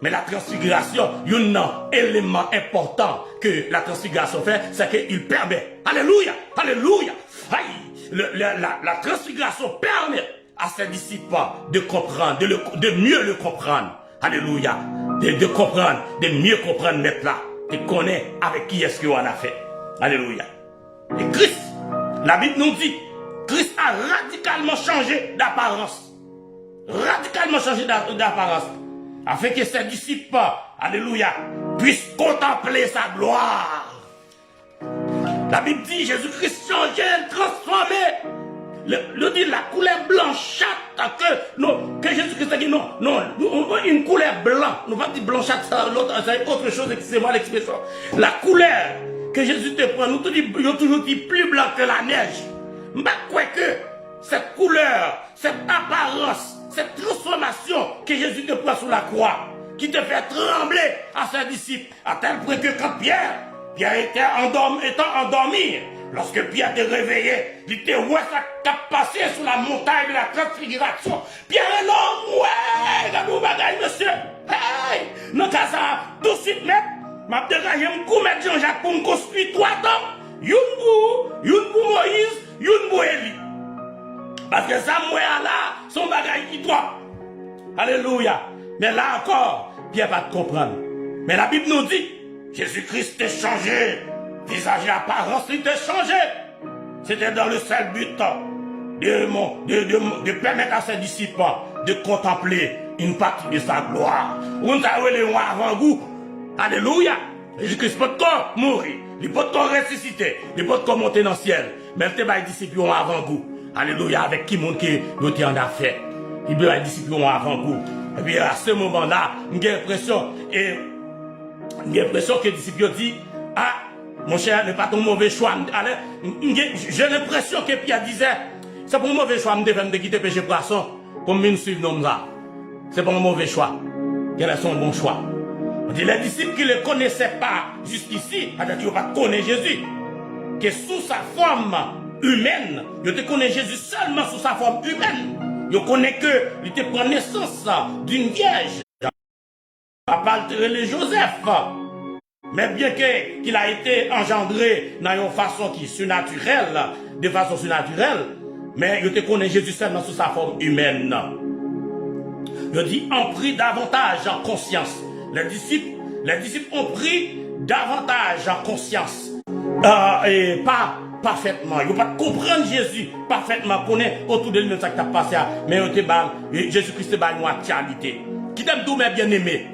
Mais la transfiguration, il y a un élément important que la transfiguration fait, c'est qu'il permet. Alléluia, alléluia. La transfiguration permet à ses disciples de comprendre, de mieux le comprendre. Alléluia. De comprendre, de mieux comprendre maintenant. De connaître avec qui est-ce qu'on a fait. Alléluia. Et Christ, la Bible nous dit, Christ a radicalement changé d'apparence. Radicalement changé d'apparence. Afin que ses disciples, alléluia, puissent contempler sa gloire. La Bible dit, Jésus-Christ changé, transformé. Le dit la couleur blanchâtre que Jésus-Christ a dit non, une couleur blanche. Nous pas dire blanchâtre, c'est autre chose, excusez-moi l'expression. La couleur que Jésus te prend, nous toujours dit plus blanc que la neige. Mais quoi que cette couleur, cette apparence, cette transformation que Jésus te prend sur la croix, qui te fait trembler à ses disciples, à tel point que quand Pierre était endormi, lorsque Pierre était réveillé, il était ouais ça qu'a passé sur la montagne de la transfiguration. Pierre est l'homme, ouais, regardez bagaille, monsieur. Hey, non qu'à ça, tout de suite, mettre, m'a dégagé un coup, mettre Jean-Jacques pour me construire 3 hommes, une pour Moïse, une pour Élie. Parce que Samuel là, son bagaille qui doit. Alléluia. Mais là encore, Pierre va te comprendre. Mais la Bible nous dit, Jésus-Christ t'est changé. Visage et apparence, il t'est changé. C'était dans le seul but de permettre à ses disciples de contempler une partie de sa gloire. On t'a eu le avant-goût. Alléluia. Jésus-Christ peut encore mourir. Il peut encore ressusciter. Il peut encore monter dans le ciel. Même tes disciples ont avant-goût. Alléluia. Avec qui monde qui nous en a fait. Il peut les disciples ont avant-goût. Et puis à ce moment-là, j'ai l'impression que les disciples disent, ah, mon cher, n'est pas ton mauvais choix. J'ai l'impression que Pierre disait, c'est pour un mauvais choix de quitter péché poisson pour me suivre nous. C'est pour un mauvais choix. Quel est son bon choix? On dit les disciples qui ne le connaissaient pas jusqu'ici, ils ne pas connaître Jésus. Que sous sa forme humaine, ils te connaissent Jésus seulement sous sa forme humaine. Ils connaissent que il te prend naissance d'une vierge. Papa de Joseph. Mais bien qu'il a été engendré dans une façon qui est surnaturelle, de façon surnaturelle, mais il te connaît Jésus seulement sous sa forme humaine. Il dit, ont pris davantage en conscience. Les disciples ont pris davantage en conscience. Et pas parfaitement. Ils ne vont pas comprendre Jésus parfaitement, connaître autour de lui ce qui a passé. Mais Jésus-Christ est une actualité. Qui t'aime tout, mes bien-aimés.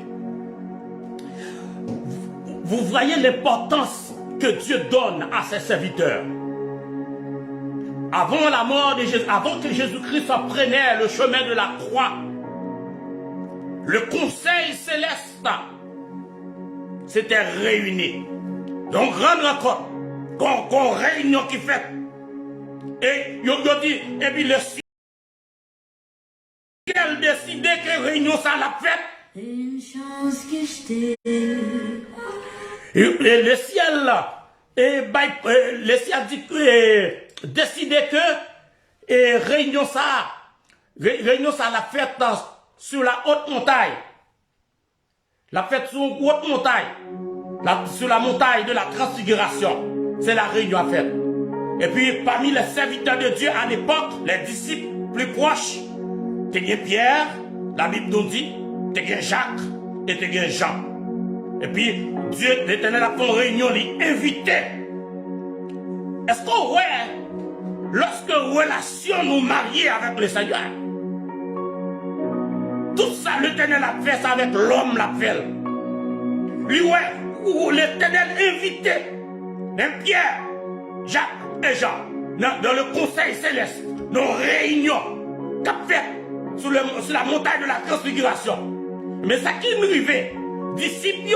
Vous voyez l'importance que Dieu donne à ses serviteurs. Avant la mort de Jésus, avant que Jésus-Christ prenait le chemin de la croix, le conseil céleste s'était réuni. Donc, rendre compte qu'on réunion qui fait. Et il dit, et puis le ciel décidait que réunion ça l'a fait. Une chose que je t'ai. Et le ciel, le ciel dit que décidait que réunion ça l'a fait sur la haute montagne. La fête sur une haute montagne. Sur la montagne de la transfiguration. C'est la réunion à faire. Et puis parmi les serviteurs de Dieu à l'époque, les disciples plus proches, t'es bien Pierre, la Bible nous dit, t'es bien Jacques et t'es bien Jean. Et puis Dieu, l'Éternel a fait une réunion, il invitait. Est-ce qu'on voit, lorsque relation nous marier avec le Seigneur, tout ça, l'Éternel a fait ça avec l'homme, l'a fait. Lui, ouais, où l'Éternel invitait, même Pierre, Jacques et Jean. dans le conseil céleste, nos réunions qu'a fait sur la montagne de la transfiguration. Mais ça qui nous arrivait, disciples, ils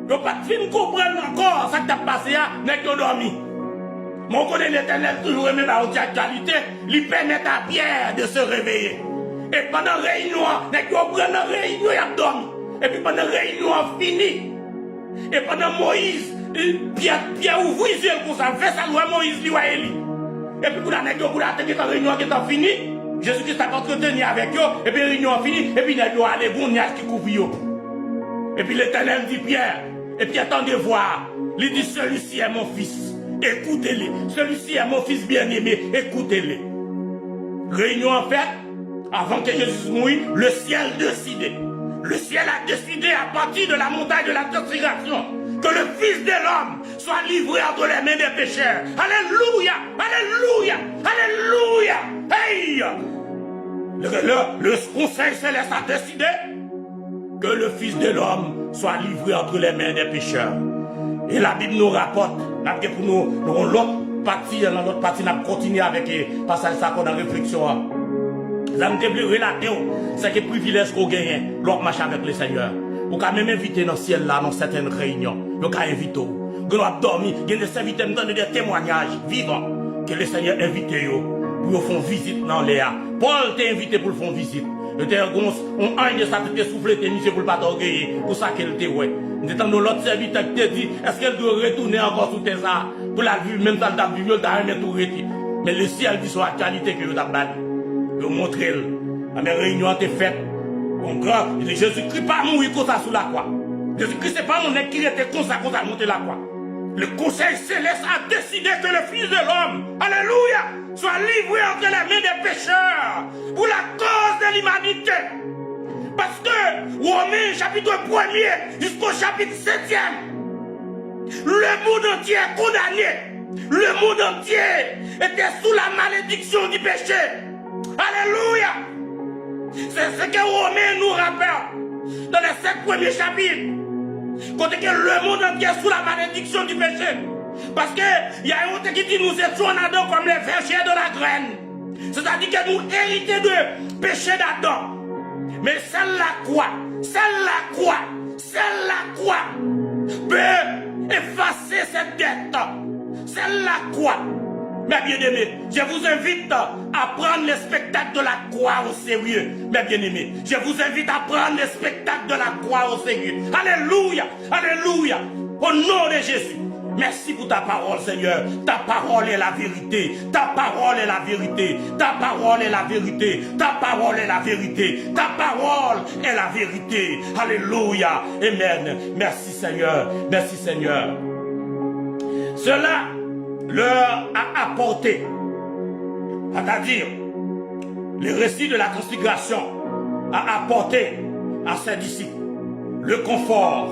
n'ont pas de comprendre encore ça qui t'a passé, n'est qu'ils ont dormi. Mon connaît l'Éternel toujours aimé par haute actualité, lui permet à Pierre de se réveiller. Et pendant la réunion, n'est qu'ils ont pris la réunion, ils ont dormi. Et puis pendant la réunion, fini. Et pendant Moïse, Pierre ouvre les yeux pour ça, fait ça, Moïse, lui, Élie. Et puis pour la réunion qui est finie, Jésus-Christ a entretenu avec eux, et puis la réunion est finie, et puis il a allé bon nuage qui couvre eux. Et puis l'Éternel dit Pierre, et puis attendez voir, il dit celui-ci est mon fils, écoutez-le. Celui-ci est mon fils bien-aimé, écoutez-le. Réunion en fait, avant que Jésus mouille, le ciel décidait. Le ciel a décidé à partir de la montagne de la transfiguration que le Fils de l'homme soit livré entre les mains des pécheurs. Alléluia! Alléluia! Alléluia! Hey! Le conseil céleste a décidé que le Fils de l'homme soit livré entre les mains des pécheurs. Et la Bible nous rapporte, pour nous l'autre partie, dans l'autre partie, nous allons continuer avec le passage ça qu'on a réflexion. Ça me développe relater, c'est que privilège qu'on gagne, l'autre marche avec le Seigneur. Vous pouvez même inviter dans le ciel là, dans certaines réunions. Vous pouvez inviter. Vous pouvez dormir, il y a des serviteurs qui donnent des témoignages vivants que le Seigneur invite pour faire visite dans l'air. Paul t'a invité pour faire visite. Il t'a un de ça te soufflé, t'es mis pour ne pas t'orgueiller, pour ça qu'elle t'a ouais. Dans l'autre serviteur qui t'a dit, est-ce qu'elle doit retourner encore sous tes arts pour la vue, même dans ta vue, elle t'a remis tout retirer. Mais le ciel dit sur la qualité que vous avez banni. Vous montrez, la réunion a été faite. Jésus-Christ pas mourir comme ça sous la croix. Jésus-Christ c'est pas mon nez qui était comme ça monter la croix. Le conseil céleste a décidé que le Fils de l'homme, alléluia, soit livré entre les mains des pécheurs pour la cause de l'humanité. Parce que Romains chapitre 1er jusqu'au chapitre 7e, le monde entier est condamné. Le monde entier était sous la malédiction du péché. Alléluia. C'est ce que Romains nous rappelle dans les 7 premiers chapitres. Quand que le monde entier est sous la malédiction du péché. Parce que il y a un autre qui dit nous étions en Adam comme les vergers de la graine. C'est-à-dire que nous héritons de péché d'Adam. Mais celle-la croix peut effacer cette dette. Celle-la croix. Mes bien-aimés, je vous invite à prendre le spectacle de la croix au sérieux. Mes bien-aimés, je vous invite à prendre le spectacle de la croix au sérieux. Alléluia, alléluia, au nom de Jésus. Merci pour ta parole, Seigneur. Ta parole est la vérité. Ta parole est la vérité. Ta parole est la vérité. Ta parole est la vérité. Ta parole est la vérité. Alléluia. Amen. Merci, Seigneur. Merci, Seigneur. Cela leur a apporté, c'est-à-dire le récit de la transfiguration a apporté à ses disciples le confort,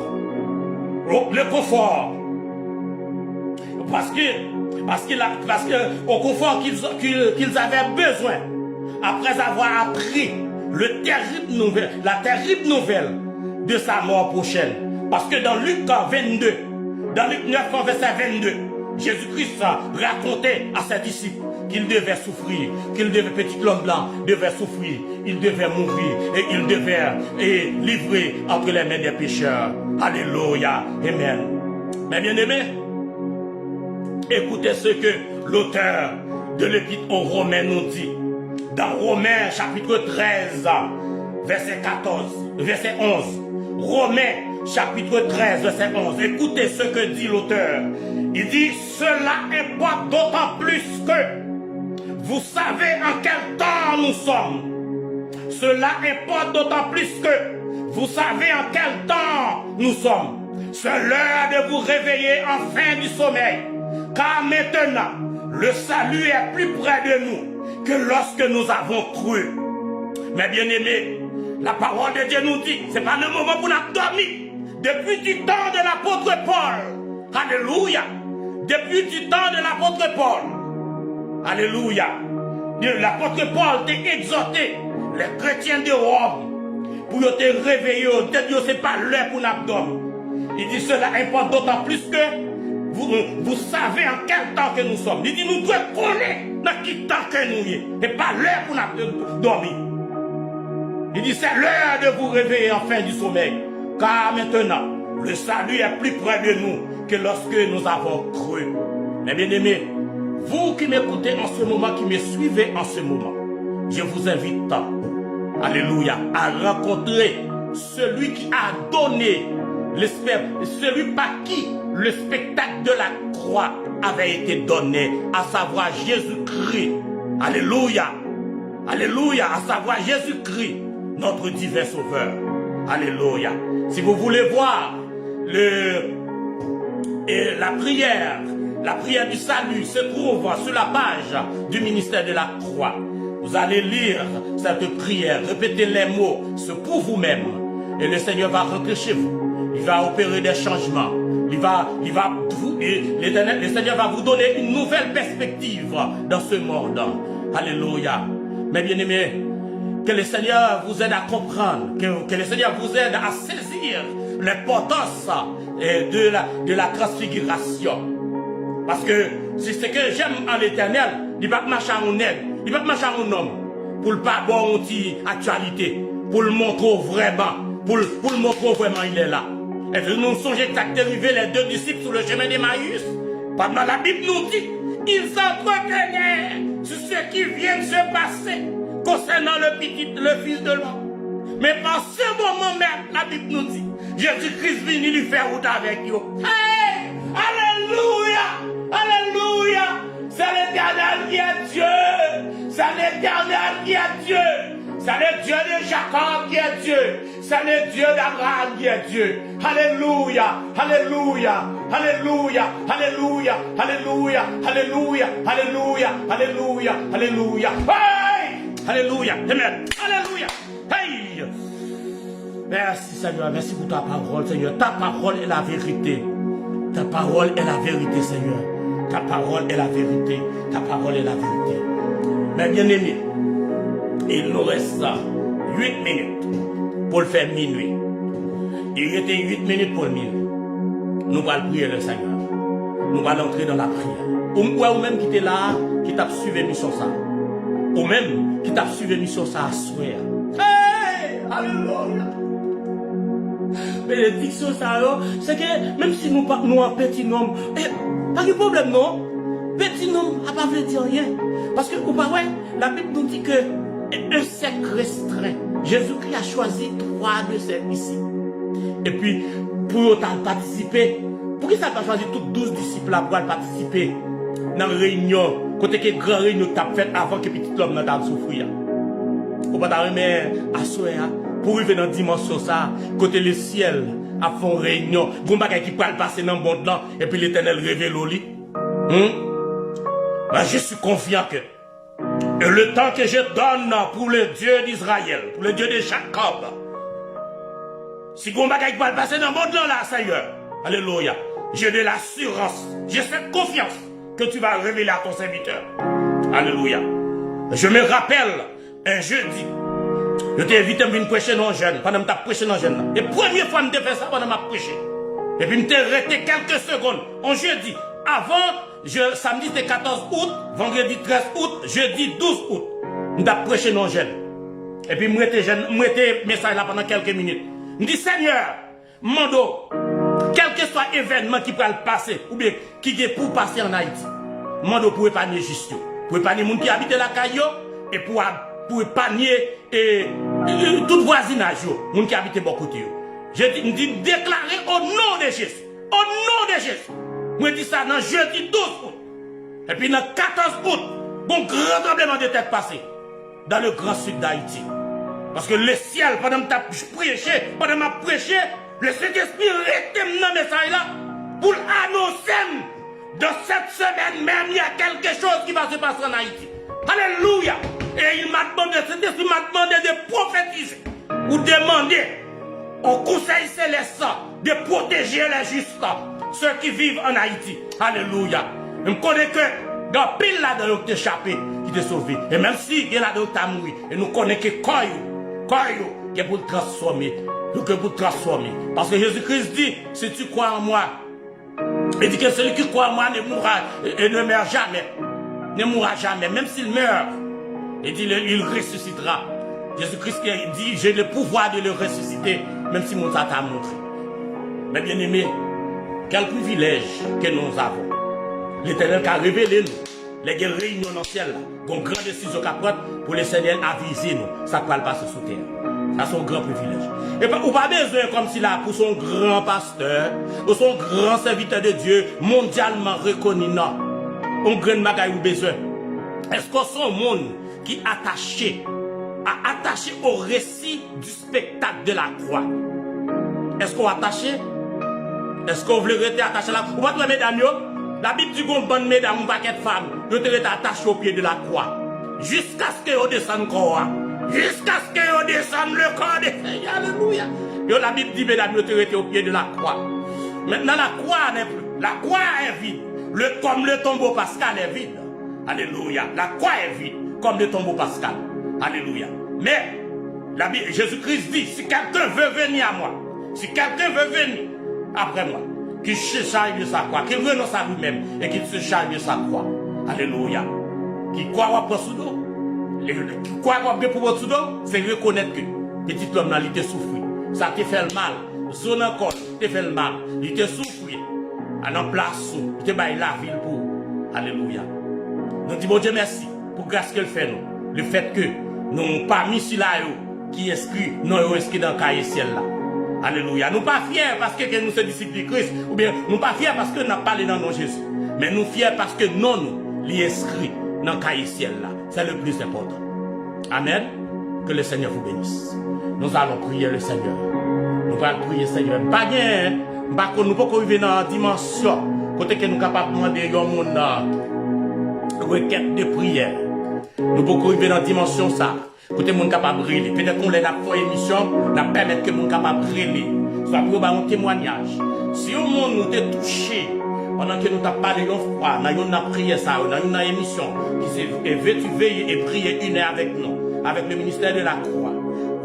parce que au confort qu'ils avaient besoin après avoir appris la terrible nouvelle de sa mort prochaine. Parce que dans Luc 22, dans Luc 9 verset 22, Jésus-Christ racontait à ses disciples qu'il devait souffrir, petit l'homme blanc devait souffrir, il devait mourir et il devait être livré entre les mains des pécheurs. Alléluia, amen. Mes bien-aimés, écoutez ce que l'auteur de l'épître aux Romains nous dit. Dans Romains chapitre 13, verset 11. Romains chapitre 13, verset 11. Écoutez ce que dit l'auteur. Il dit, cela importe d'autant plus que vous savez en quel temps nous sommes. Cela importe d'autant plus que vous savez en quel temps nous sommes. C'est l'heure de vous réveiller enfin du sommeil. Car maintenant, le salut est plus près de nous que lorsque nous avons cru. Mes bien-aimés, la parole de Dieu nous dit, c'est pas le moment pour nous dormir. Depuis du temps de l'apôtre Paul, alléluia, depuis du temps de l'apôtre Paul, alléluia, l'apôtre Paul t'a exhorté les chrétiens de Rome pour te réveiller, te dire c'est pas l'heure pour nous dormir. Il dit cela importe d'autant plus que vous savez en quel temps que nous sommes. Il dit, nous devons connaître dans quel temps que nous sommes. Et pas l'heure pour nous dormir. Il dit, c'est l'heure de vous réveiller enfin du sommeil. Car maintenant, le salut est plus près de nous que lorsque nous avons cru. Mes bien-aimés, vous qui m'écoutez en ce moment, qui me suivez en ce moment, je vous invite, alléluia, à rencontrer celui qui a donné celui par qui le spectacle de la croix avait été donné, à savoir Jésus-Christ. Alléluia. Alléluia, à savoir Jésus-Christ, notre divin sauveur. Alléluia. Si vous voulez voir la prière du salut se trouve sur la page du ministère de la croix. Vous allez lire cette prière, répétez les mots, c'est pour vous-même. Et le Seigneur va rentrer chez vous. Il va opérer des changements. Le Seigneur va vous donner une nouvelle perspective dans ce monde. Alléluia. Mes bien-aimés, que le Seigneur vous aide à comprendre, que le Seigneur vous aide à saisir l'importance de la transfiguration. Parce que c'est ce que j'aime en l'Éternel. Il va marcher en aide, il va marcher en homme. Pour le pas bon outil actualité, pour le montrer vraiment, pour le montrer vraiment il est là. Et nous songez que ça a dérivé les deux disciples sur le chemin d'Emmaüs. Pendant la Bible nous dit, ils s'entretenaient sur ce qui vient de se passer concernant le Fils de l'homme. Mais par ce moment même, la Bible nous dit, Jésus-Christ vient lui faire route avec eux. Hey! Alléluia! Alléluia! C'est l'Éternel qui est Dieu! C'est l'Éternel qui est Dieu! C'est le Dieu de Jacob qui est Dieu. C'est le Dieu d'Abraham qui est Dieu. Alléluia, alléluia, alléluia, alléluia, alléluia, alléluia, alléluia, alléluia, alléluia. Hey! Alléluia, amen. Alléluia. Hey! Merci Seigneur, merci pour ta parole Seigneur. Ta parole est la vérité. Ta parole est la vérité Seigneur. Ta parole est la vérité. Ta parole est la vérité. Mais bien aimé, il nous reste 8 minutes pour le faire minuit. Il était 8 minutes pour le minuit. Nous allons prier le Seigneur. Nous allons entrer dans la prière. Ou même qui était là, qui t'a suivi mission ça. Ou même qui t'a suivi mission ça à souhait. Hey! Alléluia! Bénédiction ça, c'est que même si nous un petit nombre, pas de problème non. Petit nombre n'a pas voulu dire rien. Parce que, ou pas, ouais, la Bible nous dit que un cercle restreint. Jésus-Christ a choisi 3 de cercles ici. Et puis, pour participer, pourquoi ça n'a pas choisi tous 12 disciples là pour participer dans la réunion, côté que grand réunion t'a fait avant que petit homme n'a pas souffrir. Ou pas t'arriver à souhait, pour arriver dans la dimension ça, côté le ciel, à fond réunion, bon bagay qui parle passer dans le monde là, et puis l'Éternel révèle au lit. Je suis confiant que le temps que je donne pour le Dieu d'Israël, pour le Dieu de Jacob, si bon bagay qui parle passer dans le monde là, Seigneur, alléluia, j'ai de l'assurance, j'ai cette confiance que tu vas révéler à ton serviteur. Alléluia. Je me rappelle un jeudi, je t'ai invité à venir prêcher dans jeune, pendant que tu as prêché dans jeune. Et première fois que je fait ça pendant que je prêché. Et puis je t'ai arrêté quelques secondes, en jeudi. Avant, samedi c'était 14 août, vendredi 13 août, jeudi 12 août. Je t'ai prêché dans jeune. Et puis je t'ai message là pendant quelques minutes. Je dis Seigneur, Mando, quel que soit l'événement qui peut le passer, ou bien qui est pour passer en Haïti, Mando pour épargner juste, pour épargner les gens qui habitent la caillou, et pour épargner tout voisinage, les gens qui habitent beaucoup de je dis déclarer au nom de Jésus. Au nom de Jésus. Je dis ça dans jeudi 12 août. Et puis dans 14 août, bon grand tremblement de terre passé dans le grand sud d'Haïti. Parce que le ciel, pendant que tu as prêché, pendant que tu as prêché, le Saint-Esprit reste dans le message là pour annoncer dans cette semaine même, il y a quelque chose qui va se passer en Haïti. Alléluia. Et il m'a demandé, Saint-Esprit m'a demandé de prophétiser ou demander au Conseil céleste de protéger les justes, ceux qui vivent en Haïti. Alléluia. Je connais que dans pile là-dedans qui t'es échappé, qui t'est sauvé. Et même si il y a là-dedans qui t'a mouru, et nous connaissons que Koyo, qui est pour transformer. Que pour transformer. Parce que Jésus-Christ dit, si tu crois en moi, Il dit que celui qui croit en moi ne mourra et ne meurt jamais. Ne mourra jamais, même s'il meurt. Il dit il ressuscitera. Jésus-Christ dit j'ai le pouvoir de le ressusciter, même si mon t'a montré. Mais bien aimé, quel privilège que nous avons. L'Éternel qui a révélé nous. Les guerres réunions dans le ciel, qu'on grand décision qu'a prendre pour le Seigneur aviser nous. Ça ne parle pas sous terre. Ça c'est un grand privilège. Et pas besoin comme si là pour son grand pasteur, ou son grand serviteur de Dieu, mondialement reconnu, non. On grand magaï ou besoin. Est-ce qu'on son monde qui est attaché au récit du spectacle de la croix? Est-ce qu'on est attaché? Est-ce qu'on veut rester attaché là? Ou pas toi mesdames, la Bible dit qu'on bonne mesdames, un paquet de femmes, vous êtes attachés au pied de la croix. Jusqu'à ce que vous descendez le corps. Jusqu'à ce que vous descendez le corps de Seigneur. Alléluia. La Bible dit, mesdames, vous êtes au pied de la croix. Maintenant, la croix n'est plus. La croix est vide. Comme le tombeau pascal est vide. Alléluia. La croix est vide. Comme le tombeau pascal. Alléluia. Mais, Jésus-Christ dit, si quelqu'un veut venir à moi, si quelqu'un veut venir après moi, qu'il se charge de sa croix, qu'il renonce à lui-même et qu'il se charge de sa croix. Alléluia. Qui croit à prendre sous dos, qui croit à prendre pour sous dos, c'est reconnaître que petit homme là, il te souffre. Ça te fait le mal. Zone encore, te fait le mal. Il te souffre. À notre place, il te baille la ville pour. Alléluia. Nous disons, bon Dieu, merci pour grâce qu'elle fait nous. Le fait que nous n'avons pas mis sur là qui inscrit, nous avons inscrit dans le cahier ciel là. Alléluia. Nous pas fiers parce que nous sommes disciples de Christ, ou bien nous pas fiers parce que nous avons parlé dans nos Jésus. Mais nous fiers parce que nous l'y inscrit dans le cahier ciel là. C'est le plus important. Amen. Que le Seigneur vous bénisse. Nous allons prier le Seigneur. Nous allons prier le Seigneur. Pas bien, nous ne pouvons pas arriver dans la dimension côté que nous sommes capables de demander à une requête de prière. Nous pouvons arriver dans la dimension ça. Côté monde capable de briller. Peut-être qu'on l'a fait émission, nous permettre que monde capable de briller. Soit pour un témoignage. Si au monde nous est touché, pendant que nous avons parlé une fois, nous avons prié ça, nous avons une émission qui s'est vêtue veiller et prier 1 heure avec nous, avec le ministère de la Croix.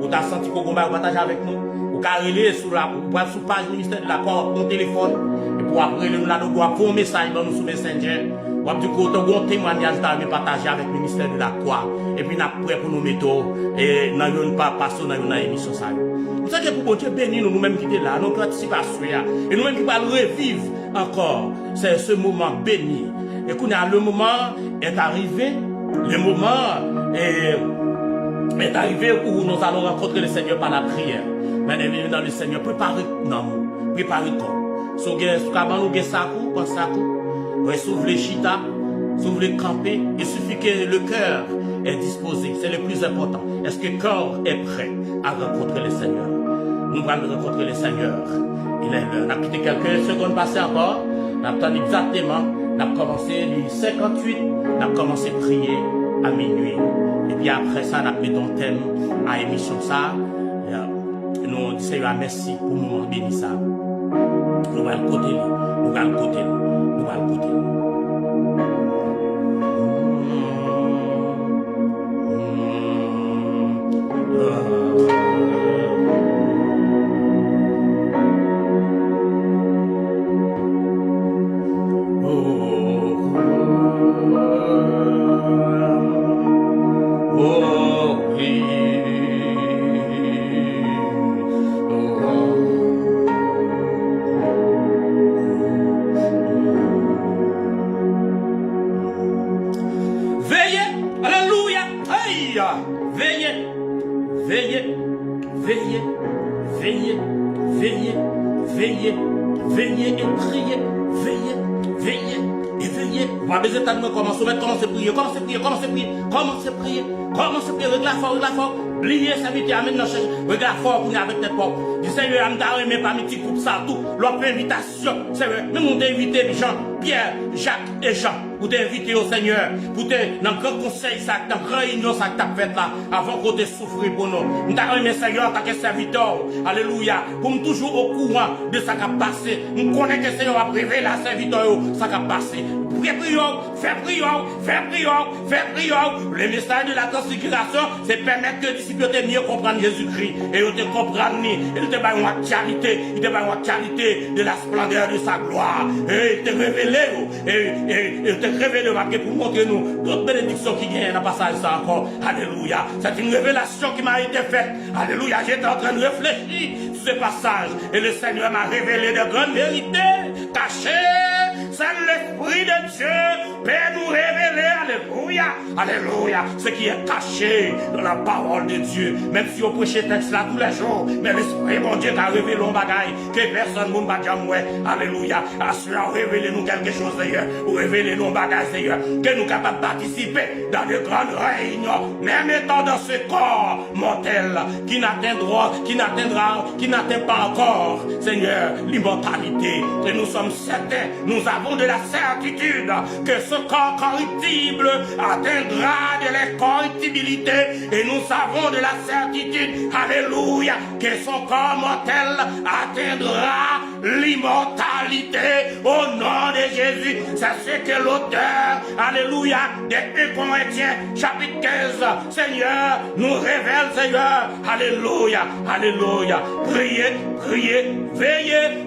Vous avez senti qu'on va partager avec nous. Vous avez relé sur la page ministère de la Croix, mon téléphone, et pour après, nous avons un message dans nous sur Messenger. Vous avez dit qu'on a un témoignage à partager avec le ministère de la Croix. Et puis, nous sommes prêts pour nous mettre et nous n'avons pas passé dans une émission. Vous savez que pour Dieu bénir nous-mêmes qui sommes là, nous participation, et nous-mêmes qui allons revivre encore ce moment béni. Et le moment est arrivé, le moment est arrivé où nous allons rencontrer le Seigneur par la prière. Bienvenue dans le Seigneur, préparez-nous, préparez-nous. Si vous avez un sac, si vous voulez chita, si vous voulez camper, il suffit que le cœur est disposé. C'est le plus important. Est-ce que le corps est prêt à rencontrer le Seigneur? Nous allons rencontrer le Seigneur. Il est l'heure. On a quitté quelques secondes passées encore. On a attendu exactement. On a commencé les 58. On a commencé à prier à minuit. Et puis après ça, on a mis ton thème à émission ça. Nous disons Seigneur merci pour le moment béni ça. Nous allons côté, nous allons côté, nous allons côté. Commencez à prier, regarde fort, oubliez sa vie, amène dans le regarde fort pour avec tête forte. Dis Seigneur, je ne pas mes petits groupes ça tout, leur invitation, Seigneur, même on t'a invité Jean, Pierre, Jacques et Jean, pour t'inviter au Seigneur, pour te dans le grand conseil, ça, dans la réunion, ça que tu as fait là, avant qu'on te souffre pour nous. Nous t'avons aimé Seigneur en tant que serviteur, alléluia, pour nous toujours au courant de ce qui a passé. Nous connaissons que Seigneur a privé la serviteur, ça qui a passé. Fais prière. Le message de la transfiguration, c'est permettre que les disciples te mieux comprendre Jésus-Christ. Et ils te comprennent, ils te baillent une charité, de la splendeur de sa gloire. Et ils te révèlent, pour montrer nous toute bénédiction qui gagne dans le passage ça encore. Alléluia. C'est une révélation qui m'a été faite. Alléluia. J'étais en train de réfléchir sur ce passage. Et le Seigneur m'a révélé de grandes vérités cachées. C'est l'Esprit de Dieu peut nous révéler, alléluia, ce qui est caché dans la parole de Dieu. Même si on prêche ce texte là tous les jours, mais l'Esprit mon Dieu a révélé un bagaille que personne ne va dire moi, alléluia. À cela, révélez nous quelque chose d'ailleurs, ou révélez nous un bagage d'ailleurs, que nous capables de participer dans de grandes réunions, même étant dans ce corps mortel qui n'atteint pas encore, Seigneur, l'immortalité. Et nous sommes certains, nous avons de la certitude que ce corps corruptible atteindra de l'incorruptibilité et nous avons de la certitude, alléluia, que son corps mortel atteindra l'immortalité au nom de Jésus. C'est ce que l'auteur, alléluia, des 1 Corinthiens chapitre 15, Seigneur, nous révèle, Seigneur, alléluia, priez, veillez,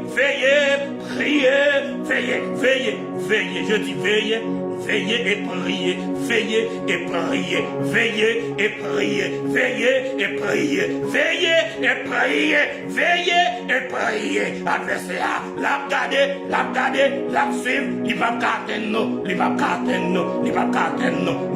je dis veillez et priez, veillez et priez, veillez et priez, veillez et priez, veillez et priez, veillez et priez. Adversaire, l'a regarder, l'a suivre, il va atteindre nous.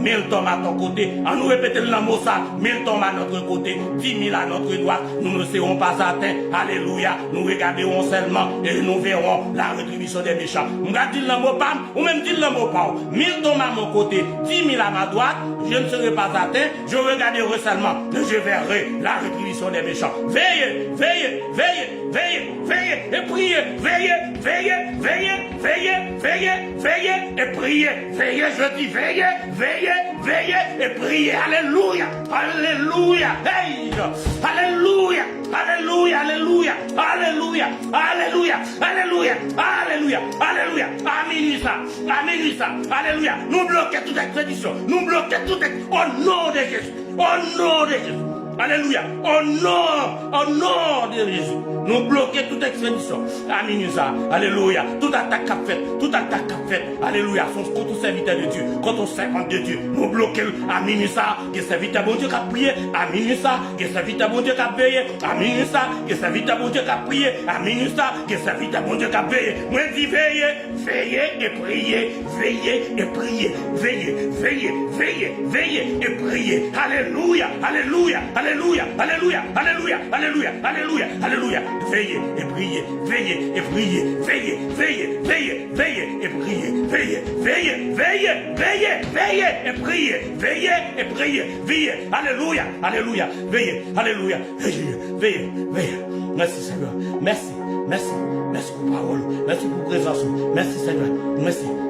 1000 tombes à ton côté, à nous répéter le mot ça, 1000 tombes à notre côté, 10 000 à notre droite, nous ne serons pas atteints, alléluia, nous regarderons seulement et nous verrons la rétribution des méchants. On va dire le mot pam, ou même dire le mot pam. 1000 tombes à mon côté, 10 000 à ma droite, je ne serai pas atteint, je regarderai seulement, et je verrai la rétribution des méchants. Veillez et priez, veillez et priez, je dis veillez et priez, alléluia, hey, alléluia, alléluia, nous bloquons toute expédition, au nom de Jésus, alléluia, au nom de Jésus, nous bloquons toute expédition, alléluia, toute attaque qu'a faite, alléluia, contre serviteur de Dieu, contre servant de Dieu, nous bloquons, que serviteur bon Dieu qui a prié, que serviteur bon Dieu qui a veillé, que serviteur bon Dieu qui a prié, que serviteur bon Dieu qui a veillé, moi dis veillez et priez, veillez et priez, alléluia, veillez et priez, alléluia, veillez. Merci Seigneur, merci pour parole, merci pour présence, merci Seigneur, merci Seigneur,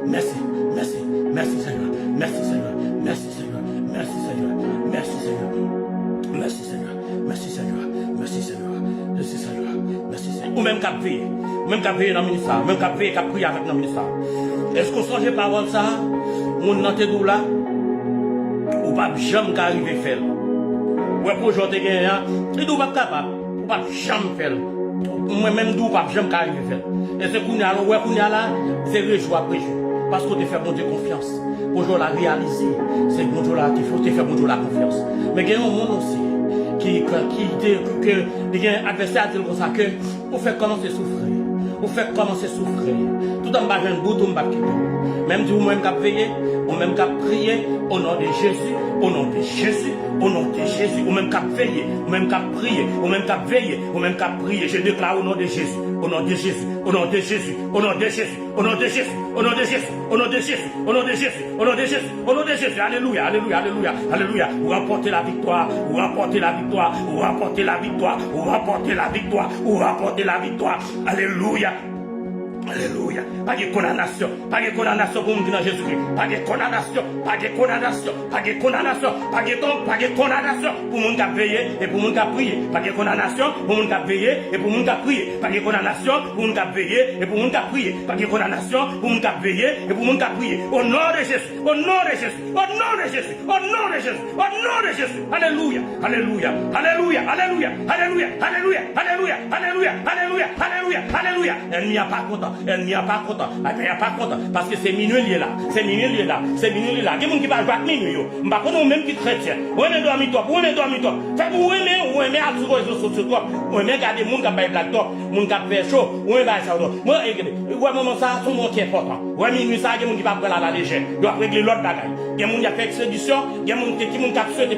ou même qu'à veiller dans le ministère, même qu'à veiller, qu'à prier avec le ministère. Est-ce qu'on change parole ça? Mon nan te dou là, ou pas jamais qu'arriver faire. Ouais pour aujourd'hui gagner, il doit pas capable, ou pas jamais faire. Moi même dou pas jamais qu'arriver faire. Et c'est qu'on a là, c'est réjoui après jour. Parce qu'on te fait bon Dieu confiance. Bonjour la réaliser, c'est bonjour là qu'il faut te faire bonjour la confiance. Mais il y a un monde aussi qui un adversaire dit comme ça que on fait commencer à souffrir. Tout en bas d'un bout, on va quitter. Même si vous-même qu'à veiller, ou même qu'à prier au nom de Jésus, ou même qu'à veiller, ou même qu'à prier, ou même qu'à veiller, ou même qu'à prier. Je déclare au nom de Jésus, alléluia. Vous remportez la victoire, alléluia. Alléluia. Pas de condamnation. Pas de condamnation pour nous dans Jésus-Christ. Pas de condamnation. Pas de condamnation. Pas de condamnation. Pas de condamnation pour nous qui veiller et pour nous qui prier. Pas de condamnation pour nous qui veiller et pour nous qui prier. Pas de condamnation pour nous qui veiller et pour nous qui prier. Pas de condamnation pour nous qui veiller et pour nous qui prier. Au nom de Jésus. Au nom de Jésus. Au nom de Jésus. Au nom de Jésus. Au nom de Jésus. Alléluia. Alléluia. Alléluia. Alléluia. Alléluia. Alléluia. Alléluia. Alléluia. Alléluia. Alléluia. Alléluia. Elle n'y a pas content. Elle n'y a pas content. Elle n'y a pas content. Parce que c'est minuit lié là. C'est minuit lié là. C'est minuit lié là. Il y a des gens qui va jouer minuit. Je ne sais pas même qui chrétien. Où est-ce que dormi toi? Où est-ce que dormi toi? Fait que où est-ce que tu réseaux sociaux toi? Où est-ce que regarder les gens qui ont blague toi? Les gens qui ont fait chaud. Où est-ce que ça toi? Moi, ouais, maman, ça, c'est mon qui est important. Ouais, minuit, ça, il y a des gens qui vont prendre la légère. Ils doivent régler l'autre bagaille. Il y a des gens qui ont fait expédition. Il y a des gens qui ont souhaité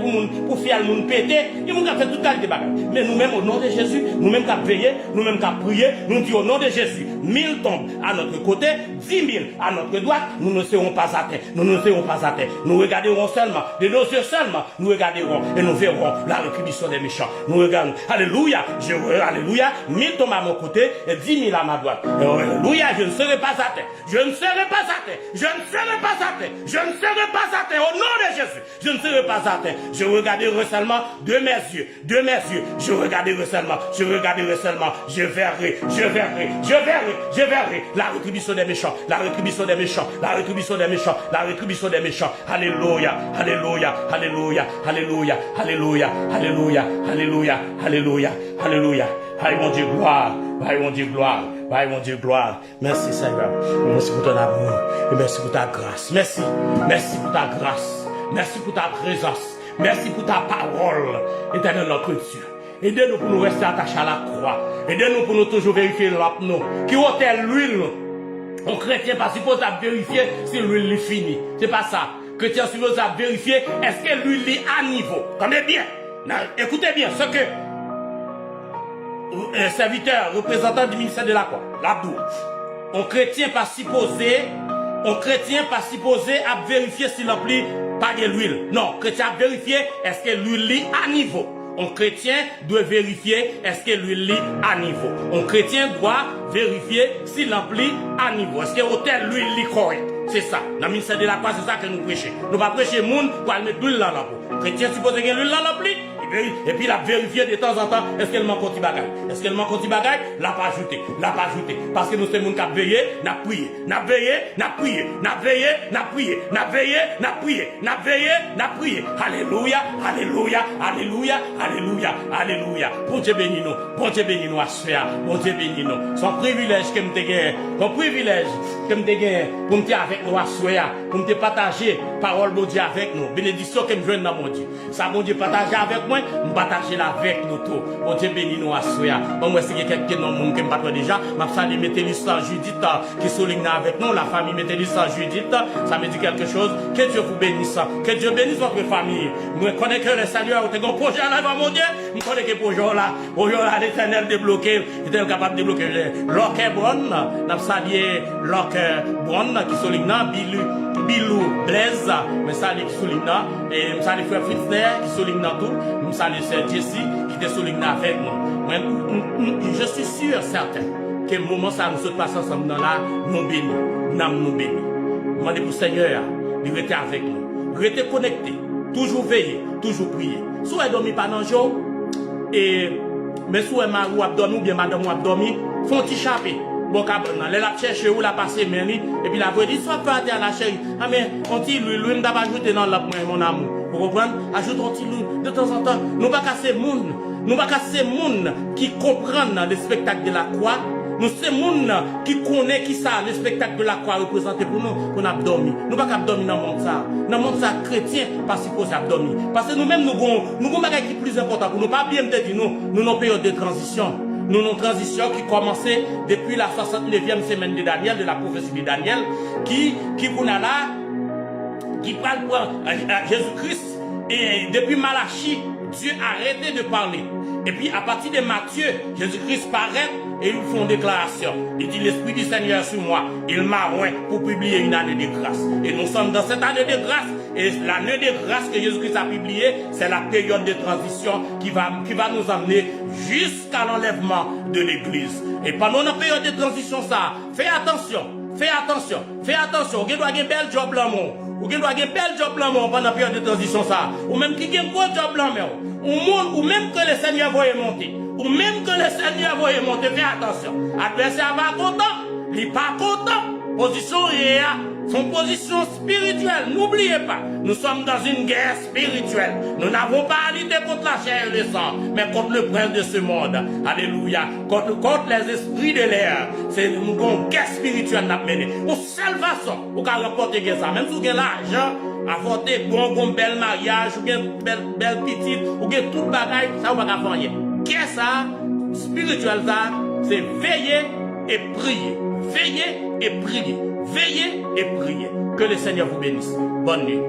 pour faire le monde péter. Il y a des gens qui ont fait toute qualité de bagaille. Mais nous-mêmes, au nom de Jésus, nous-mêmes qui avons veillé, nous-mêmes qui avons prié, nous disons au nom de Jésus, 1000 tombes à notre côté, 10 000 à notre droite, nous ne serons pas à terre. Nous ne serons pas à terre. Nous regarderons seulement, de nos yeux seulement, nous regarderons et nous verrons la rétribution des méchants. Nous regardons, alléluia, alléluia, 1000 tombes à mon côté et 10 000 à ma droite. Alléluia, je ne serai pas à terre. Je ne serai pas à terre. Je ne serai pas à terre. Je ne serai pas à terre. Au nom de Jésus, je ne serai pas à terre. Je regarderai seulement de mes yeux. De mes yeux. Je regarderai seulement. Je regarderai seulement. Je verrai. Je verrai. Je verrai. Je verrai la rétribution des méchants. La rétribution des méchants. La rétribution des méchants. La rétribution des méchants. Alléluia. Alléluia. Alléluia. Alléluia. Alléluia. Alléluia. Alléluia. Alléluia. Alléluia. Aïe mon Dieu, gloire. Aïe mon Dieu, gloire. Aïe mon Dieu, gloire. Merci Seigneur. Merci pour ton amour. Et merci pour ta grâce. Merci. Merci pour ta grâce. Merci pour ta présence. Merci pour ta parole. Éternel notre Dieu. Aidez-nous pour nous rester attachés à la croix. Aidez-nous pour nous toujours vérifier l'apneau. Qui ôtait l'huile. Un chrétien pas supposé vérifier si l'huile est finie. C'est pas ça. Chrétien supposé vérifier est-ce que l'huile est à niveau. Attendez bien. Écoutez bien ce que serviteur, représentant du ministère de la croix, l'Abdou. Un chrétien pas supposé à vérifier si l'empli pas de l'huile. Non, chrétien a vérifié est-ce que l'huile est à niveau. Un chrétien doit vérifier est-ce que l'huile est à niveau. Un chrétien doit vérifier si l'empli à niveau. Est-ce que l'hôtel l'huile est correct. C'est ça. Dans le ministère de la croix, c'est ça que nous prêchons. Nous ne pas prêcher le monde pour mettre l'huile dans la peau. Chrétien suppose qu'il y a l'huile dans l'ampli. Et puis, il a vérifié de temps en temps, est-ce qu'elle manque un petit bagage? Est-ce qu'elle manque un petit bagage? L'a pas ajouté. L'a pas ajouté. Parce que nous sommes gens qui ont veillé, n'a prié. N'a veillé, n'a prié. N'a veillé, n'a prié. N'a veillé, n'a prié. N'a veillé, n'a prié. Alléluia, alléluia, alléluia, alléluia, alléluia. Bon Dieu bénis nous. Bon Dieu bénis nous à ce faire. Bon Dieu bénis nous. Son privilège que nous te gagne. Son privilège que nous te gagne. Pour nous avec nous à ce faire. Pour nous partager parole bon Dieu avec nous. Bénédiction que nous venons dans mon Dieu. Ça bon Dieu partager avec moi. Nous partager avec nous tout. Bon Dieu bénis nous à soya. Bon moi c'est quelqu'un dans monde qui me parle déjà. M'a salué Métélistan Judith qui souligne avec nous la famille Métélistan Judith. Ça me dit quelque chose. Que Dieu vous bénisse. Que Dieu bénisse votre famille. Je connais que le Seigneur a un projet là mon Dieu. Je connais que projet là l'Éternel débloqué. Il est capable de débloquer. Locke Brown, n'a salué Locke Brown qui souligne Bilou Blaise, mais salué qui souligne et salué frère Fritzer qui souligne tout. Salut Sœur Jessie qui te souligne avec nous. Je suis sûr, certain, que le moment ça nous sommes passés ensemble dans là, nous bénis, nous bénis. Demandez pour le Seigneur de rester avec nous, rester connecté, toujours veiller, toujours prier. Soit dormi pas dans le jour, mais soit Marou a dormi ou bien madame a dormi, font petit chaper. Bon, elle a cherché où la passer, et puis la voix dit, soit pas à la chérie. Ah, mais on dit, lui, n'a pas ajouté dans la mon amour. Vous comprenez? Ajoute un petit loup de temps en temps. Nous pas casser moun. Nous pas casser moun qui comprennent le spectacle de la croix. Nous c'est moun qui connaît qui ça, le spectacle de la croix représenté pour nous, qu'on a dormi. Nous pas dormir dans le monde ça. Dans le monde ça, chrétien, pas supposé dormir. Parce que nous-mêmes, nous avons bagage qui est plus important pour nous. Pas bien me dire, nous avons une période de transition. Nous avons une transition qui commençait depuis la 69e semaine de Daniel, de la prophétie de Daniel, qui parle pour Jésus-Christ. Et depuis Malachie, Dieu a arrêté de parler. Et puis à partir de Matthieu, Jésus-Christ paraît et ils font une déclaration. Il dit l'Esprit du Seigneur sur moi. Il m'a oint pour publier une année de grâce. Et nous sommes dans cette année de grâce Et l'année de grâce que Jésus-Christ a publiée, c'est la période de transition qui va nous amener jusqu'à l'enlèvement de l'Église. Et pendant la période de transition, ça, fais attention. Fais attention. Vous doit avoir un bel job là, ou doit avoir un bel job là, pendant la période de transition, ça. Ou même qui a un gros job là, ou même que le Seigneur va monter. Ou même que le Seigneur va monter, fais attention. Adversaire va content, il n'est pas content. Position réelle, son position spirituelle. N'oubliez pas, nous sommes dans une guerre spirituelle. Nous n'avons pas à lutter contre la chair et le sang, mais contre le prince de ce monde. Alléluia. Contre les esprits de l'air. C'est une guerre spirituelle à mener. Au seule façon, vous pouvez remporter ça. Même si vous avez l'argent, apporter bon bel mariage, ou belle petite, ou tout le bagage, ça vous va pas faire. Qu'est-ce ça? Spirituel ça, c'est veiller et prier. Veillez et priez. Veillez et priez. Que le Seigneur vous bénisse. Bonne nuit.